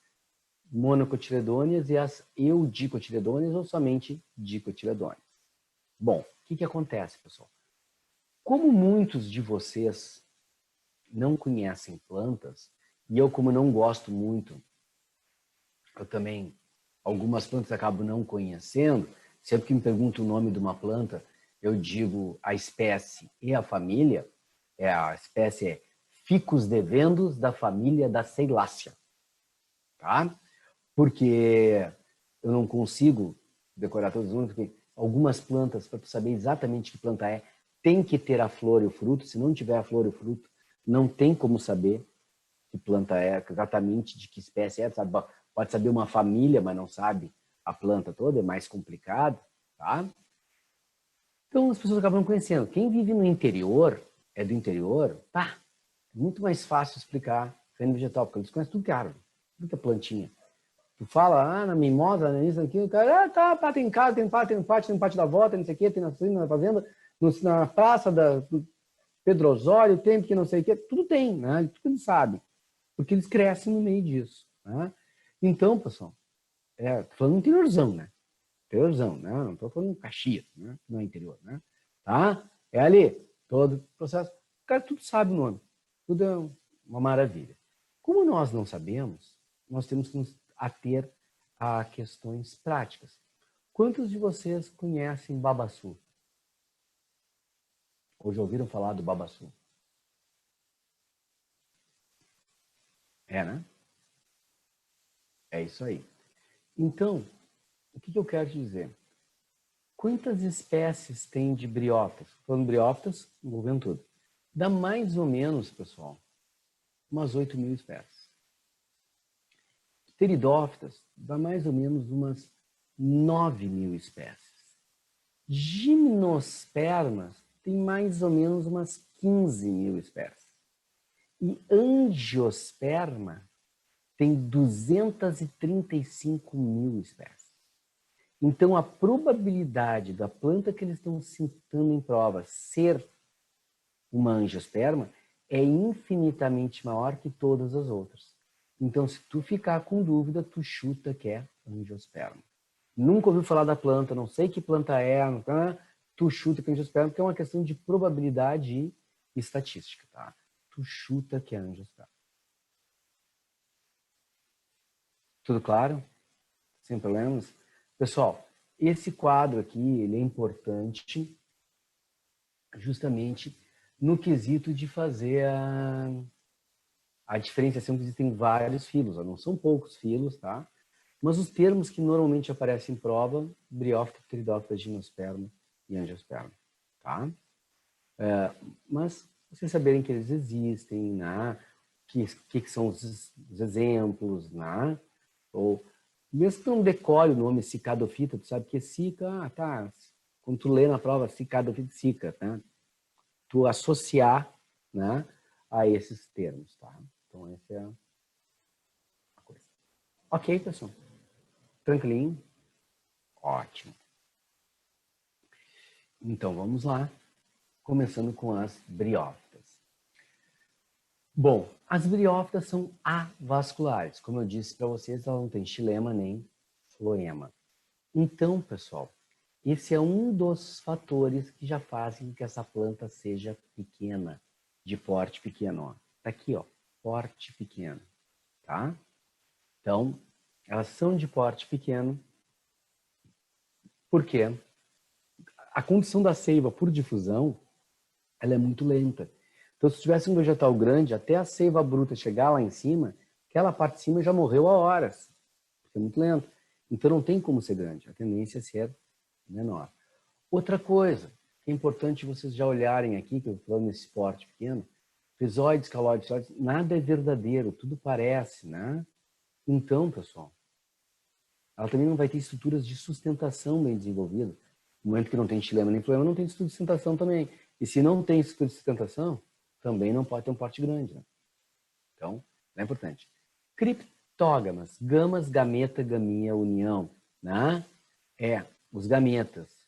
monocotiledôneas e as eudicotiledôneas ou somente dicotiledôneas. Bom, o que acontece, pessoal? Como muitos de vocês não conhecem plantas, e eu como não gosto muito, eu também, algumas plantas acabo não conhecendo, sempre que me perguntam o nome de uma planta, eu digo a espécie e a família, a espécie é Ficus devendos da família da Ceilácea, tá? Porque eu não consigo decorar todos os nomes, porque algumas plantas, para tu saber exatamente que planta é, tem que ter a flor e o fruto. Se não tiver a flor e o fruto, não tem como saber que planta é, exatamente de que espécie é. Sabe? Pode saber uma família, mas não sabe a planta toda, é mais complicado. Tá? Então as pessoas acabam conhecendo. Quem vive no interior, é do interior, tá? É muito mais fácil explicar reino vegetal, porque eles conhecem tudo que é árvore, tudo que é plantinha. Tu fala, na mimosa, nisso aqui, o cara, tá, tem casa, tem pátio da avó, tem não sei o quê, tem na fazenda, na praça do Pedro Osório, tem que não sei o quê, tudo tem, né? Tudo eles sabem, porque eles crescem no meio disso, né? Então, pessoal, tô falando interiorzão, né? Interiorzão, né? Não tô falando Caxias, né? Não é interior, né? Tá? É ali, todo o processo. O cara tudo sabe o nome, tudo é uma maravilha. Como nós não sabemos, nós temos que nos ater a questões práticas. Quantos de vocês conhecem babaçu? Ou já ouviram falar do babaçu? É, né? É isso aí. Então, o que eu quero te dizer? Quantas espécies tem de briófitas? Falando briófitas, envolvendo tudo. Dá mais ou menos, pessoal, umas 8.000 espécies. Pteridófitas, dá mais ou menos umas 9.000 espécies. Gimnospermas tem mais ou menos umas 15.000 espécies. E angiosperma tem 235.000 espécies. Então, a probabilidade da planta que eles estão citando em prova ser uma angiosperma é infinitamente maior que todas as outras. Então, se tu ficar com dúvida, tu chuta que é angiosperma. Nunca ouviu falar da planta, não sei que planta é, tu chuta que é angiosperma, porque é uma questão de probabilidade e estatística, tá? Tu chuta que é angiosperma. Tudo claro? Sem problemas? Pessoal, esse quadro aqui, ele é importante justamente no quesito de fazer a diferenciação que existem vários filos, não são poucos filos, tá? Mas os termos que normalmente aparecem em prova, briófita, pteridófita, gimnosperma, e angiosperma, tá? Mas vocês saberem que eles existem, né? Que são os exemplos, né? Ou mesmo que não decore o nome cicadofita, tu sabe que é cica, tá? Quando tu lê na prova cicadofita, cica, tá? Tu associar, né, a esses termos, tá? Então essa é a coisa. Ok, pessoal? Tranquilinho? Ótimo. Então vamos lá, começando com as briófitas. Bom, as briófitas são avasculares. Como eu disse para vocês, ela não tem xilema nem floema. Então, pessoal, esse é um dos fatores que já fazem com que essa planta seja pequena, de porte pequeno. Ó. Tá aqui, ó, porte pequeno, tá? Então, elas são de porte pequeno, porque a condição da seiva por difusão, ela é muito lenta. Então, se tivesse um vegetal grande, até a seiva bruta chegar lá em cima, aquela parte de cima já morreu há horas, porque é muito lento. Então, não tem como ser grande, a tendência é ser menor. Outra coisa que é importante vocês já olharem aqui, que eu estou falando nesse porte pequeno, rizóides, calóides, nada é verdadeiro, tudo parece, né? Então, pessoal, ela também não vai ter estruturas de sustentação bem desenvolvidas. No momento que não tem xilema nem floema, não tem estrutura de sustentação também. E se não tem estrutura de sustentação, também não pode ter um porte grande. Né? Então, é importante. Criptógamas, gamas, gameta, gaminha, união. Né? Os gametas.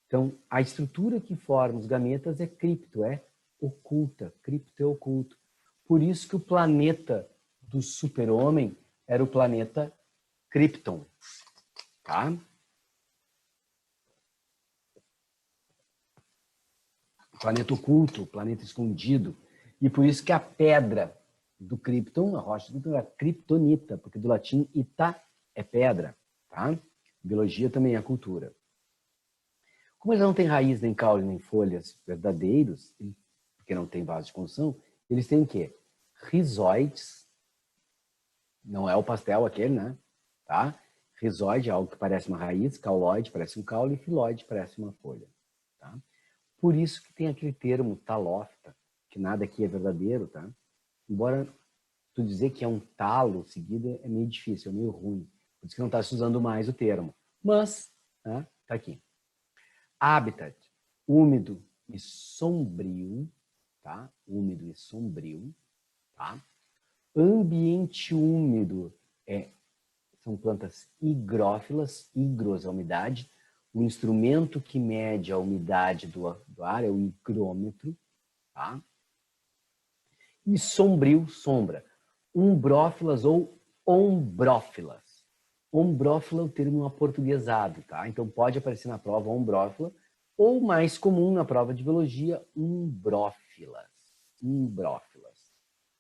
Então, a estrutura que forma os gametas é cripto, é oculta. Cripto é oculto. Por isso que o planeta do super-homem era o planeta Krypton. Tá? Planeta oculto, planeta escondido. E por isso que a pedra do Krypton, a rocha do Krypton, é kryptonita, porque do latim ita é pedra. Tá? Biologia também é cultura. Como eles não têm raiz, nem caule, nem folhas verdadeiros, porque não tem vaso de condução, eles têm o quê? Rizóides, não é o pastel aquele, né? Tá? Rizóide é algo que parece uma raiz, cauloide parece um caule e filóide parece uma folha. Tá? Por isso que tem aquele termo talófita, que nada aqui é verdadeiro, tá? Embora tu dizer que é um talo seguido é meio difícil, é meio ruim. Por isso que não está se usando mais o termo. Mas, tá aqui. Habitat, úmido e sombrio, tá? Úmido e sombrio, tá? Ambiente úmido são plantas higrófilas, higros é a umidade. O instrumento que mede a umidade do ar é o higrômetro, tá? E sombrio, sombra. Umbrófilas ou ombrófilas. Ombrófila é o termo aportuguesado, tá? Então pode aparecer na prova ombrófila, ou mais comum na prova de biologia, umbrófilas. Umbrófilas.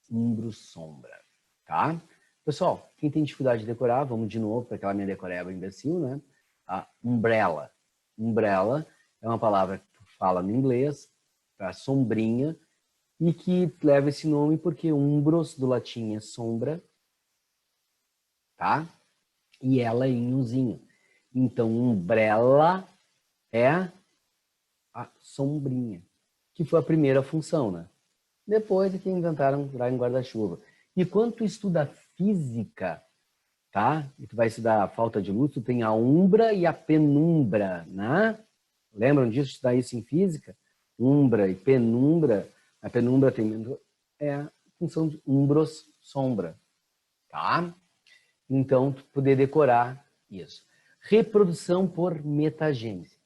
Umbro, sombra, tá? Pessoal, quem tem dificuldade de decorar, vamos de novo para aquela minha decoreba imbecil, né? A umbrella. Umbrella é uma palavra que fala no inglês para sombrinha e que leva esse nome porque umbros do latim é sombra, tá? E ela é em unzinho. Então, umbrella é a sombrinha, que foi a primeira função, né? Depois é que inventaram lá em guarda-chuva. E quando tu estuda física, tá? E tu vai estudar a falta de luz, tu tem a umbra e a penumbra, né? Lembram disso, estudar isso em física? Umbra e penumbra. A penumbra é a função de umbros, sombra, tá? Então, tu poder decorar isso. Reprodução por metagênese.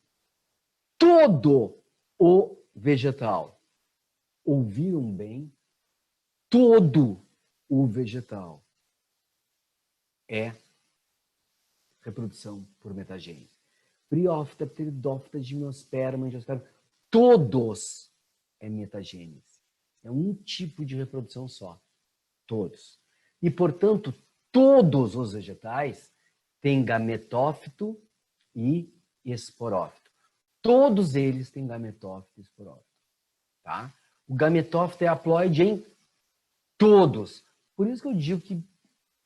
Todo o vegetal. Ouviram bem? Todo o vegetal é reprodução por metagênese. Briófita, pteridófita, gimnosperma, angiosperma, todos é metagênese. É um tipo de reprodução só. Todos. E, portanto, todos os vegetais têm gametófito e esporófito. Todos eles têm gametófito e esporófito. Tá? O gametófito é haploide em todos. Por isso que eu digo que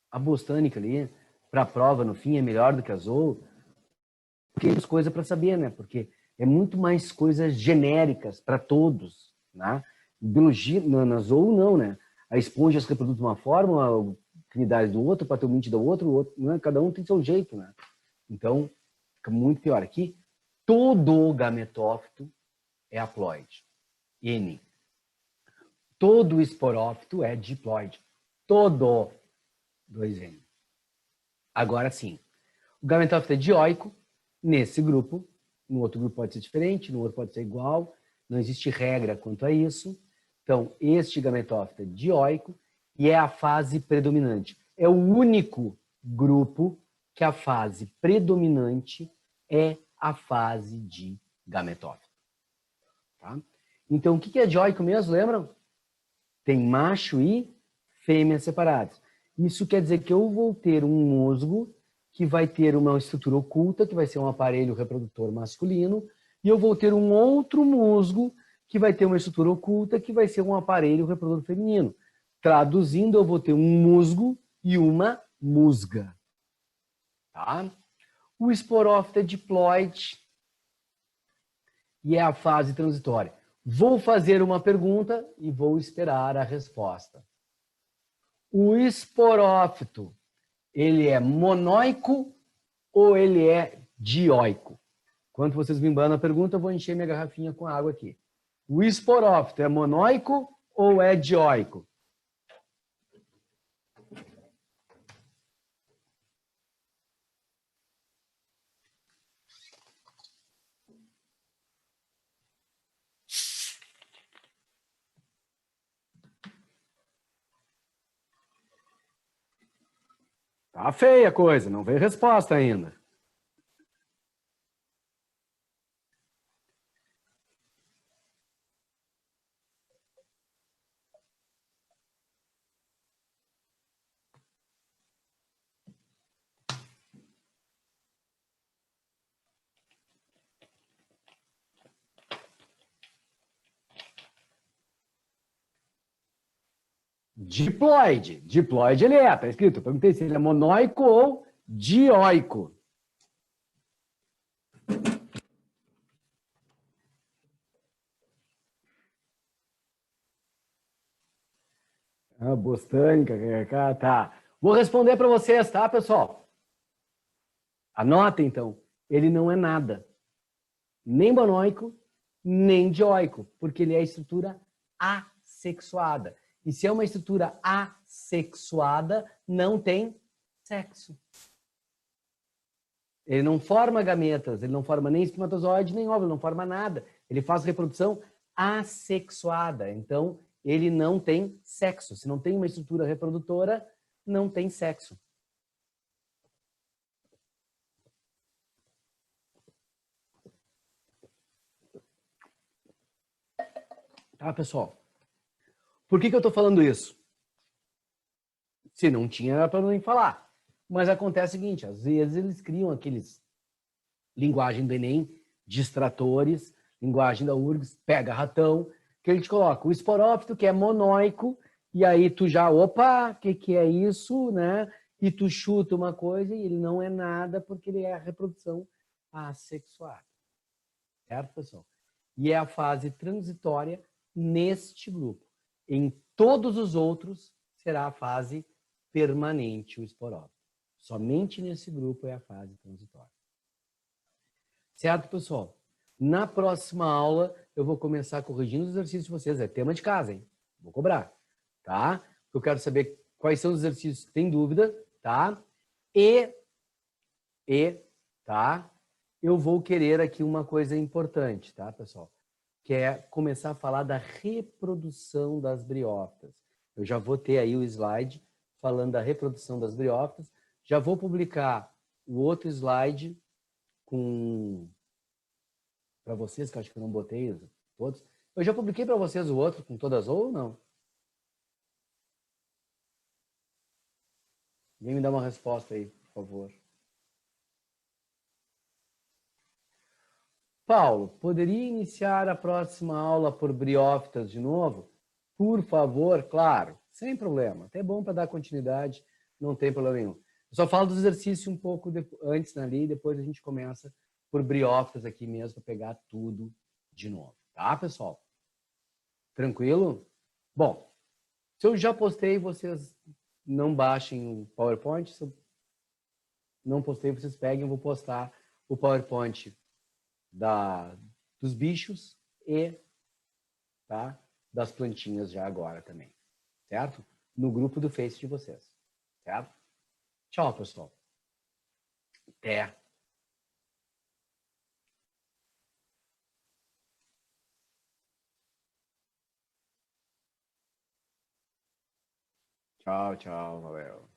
a botânica ali, para a prova, no fim, é melhor do que as outras. Porque tem coisas para saber, né? Porque é muito mais coisas genéricas para todos, né? Biologia, na zoou não, né? A esponja se reproduz de uma forma, a afinidade do outro, para ter o mente do outro, o outro, né? Cada um tem seu jeito, né? Então, fica muito pior. Aqui, todo gametófito é haploide. N. Todo esporófito é diploide. Todo. 2N. Agora sim, o gametófito é dioico nesse grupo, no outro grupo pode ser diferente, no outro pode ser igual, não existe regra quanto a isso. Então, este gametófito é dioico e é a fase predominante. É o único grupo que a fase predominante é a fase de gametófito. Tá? Então, o que é dioico mesmo, lembram? Tem macho e fêmea separados. Isso quer dizer que eu vou ter um musgo que vai ter uma estrutura oculta, que vai ser um aparelho reprodutor masculino, e eu vou ter um outro musgo que vai ter uma estrutura oculta, que vai ser um aparelho reprodutor feminino. Traduzindo, eu vou ter um musgo e uma musga. Tá? O esporófito é diploide e é a fase transitória. Vou fazer uma pergunta e vou esperar a resposta. O esporófito, ele é monóico ou ele é dioico? Enquanto vocês me mandam a pergunta, eu vou encher minha garrafinha com água aqui. O esporófito é monóico ou é dioico? Tá feia a coisa, não veio resposta ainda. Diploide. Diploide ele é, tá escrito. Eu perguntei se ele é monóico ou dioico. Ah, bostânica, tá. Vou responder para vocês, tá, pessoal? Anotem, então. Ele não é nada. Nem monóico, nem dioico, porque ele é a estrutura assexuada. E se é uma estrutura assexuada, não tem sexo. Ele não forma gametas, ele não forma nem espermatozoide, nem óvulo, não forma nada. Ele faz reprodução assexuada. Então, ele não tem sexo. Se não tem uma estrutura reprodutora, não tem sexo. Tá, pessoal? Por que eu estou falando isso? Se não tinha, era para nem falar. Mas acontece o seguinte, às vezes eles criam aqueles linguagem do Enem, distratores, linguagem da URGS, pega ratão, que ele te coloca o esporófito, que é monóico, e aí tu já, opa, o que é isso, né? E tu chuta uma coisa e ele não é nada porque ele é a reprodução assexuada. Certo, pessoal? E é a fase transitória neste grupo. Em todos os outros, será a fase permanente, o esporófito. Somente nesse grupo é a fase transitória. Certo, pessoal? Na próxima aula, eu vou começar corrigindo os exercícios de vocês. É tema de casa, hein? Vou cobrar, tá? Eu quero saber quais são os exercícios que tem dúvida, tá? Tá? Eu vou querer aqui uma coisa importante, tá, pessoal? Que é começar a falar da reprodução das briófitas. Eu já vou ter aí o slide falando da reprodução das briófitas. Já vou publicar o outro slide para vocês, que eu acho que eu não botei todos. Eu já publiquei para vocês o outro com todas ou não? Vem me dar uma resposta aí, por favor. Paulo, poderia iniciar a próxima aula por briófitas de novo? Por favor, claro, sem problema. Até bom para dar continuidade, não tem problema nenhum. Eu só falo do exercício um pouco antes ali, depois a gente começa por briófitas aqui mesmo para pegar tudo de novo. Tá, pessoal? Tranquilo? Bom, se eu já postei, vocês não baixem o PowerPoint. Se eu não postei, vocês peguem. Eu vou postar o PowerPoint dos bichos e das plantinhas já agora também. Certo? No grupo do Face de vocês. Certo? Tchau, pessoal. Até. Tchau, tchau, Ravel.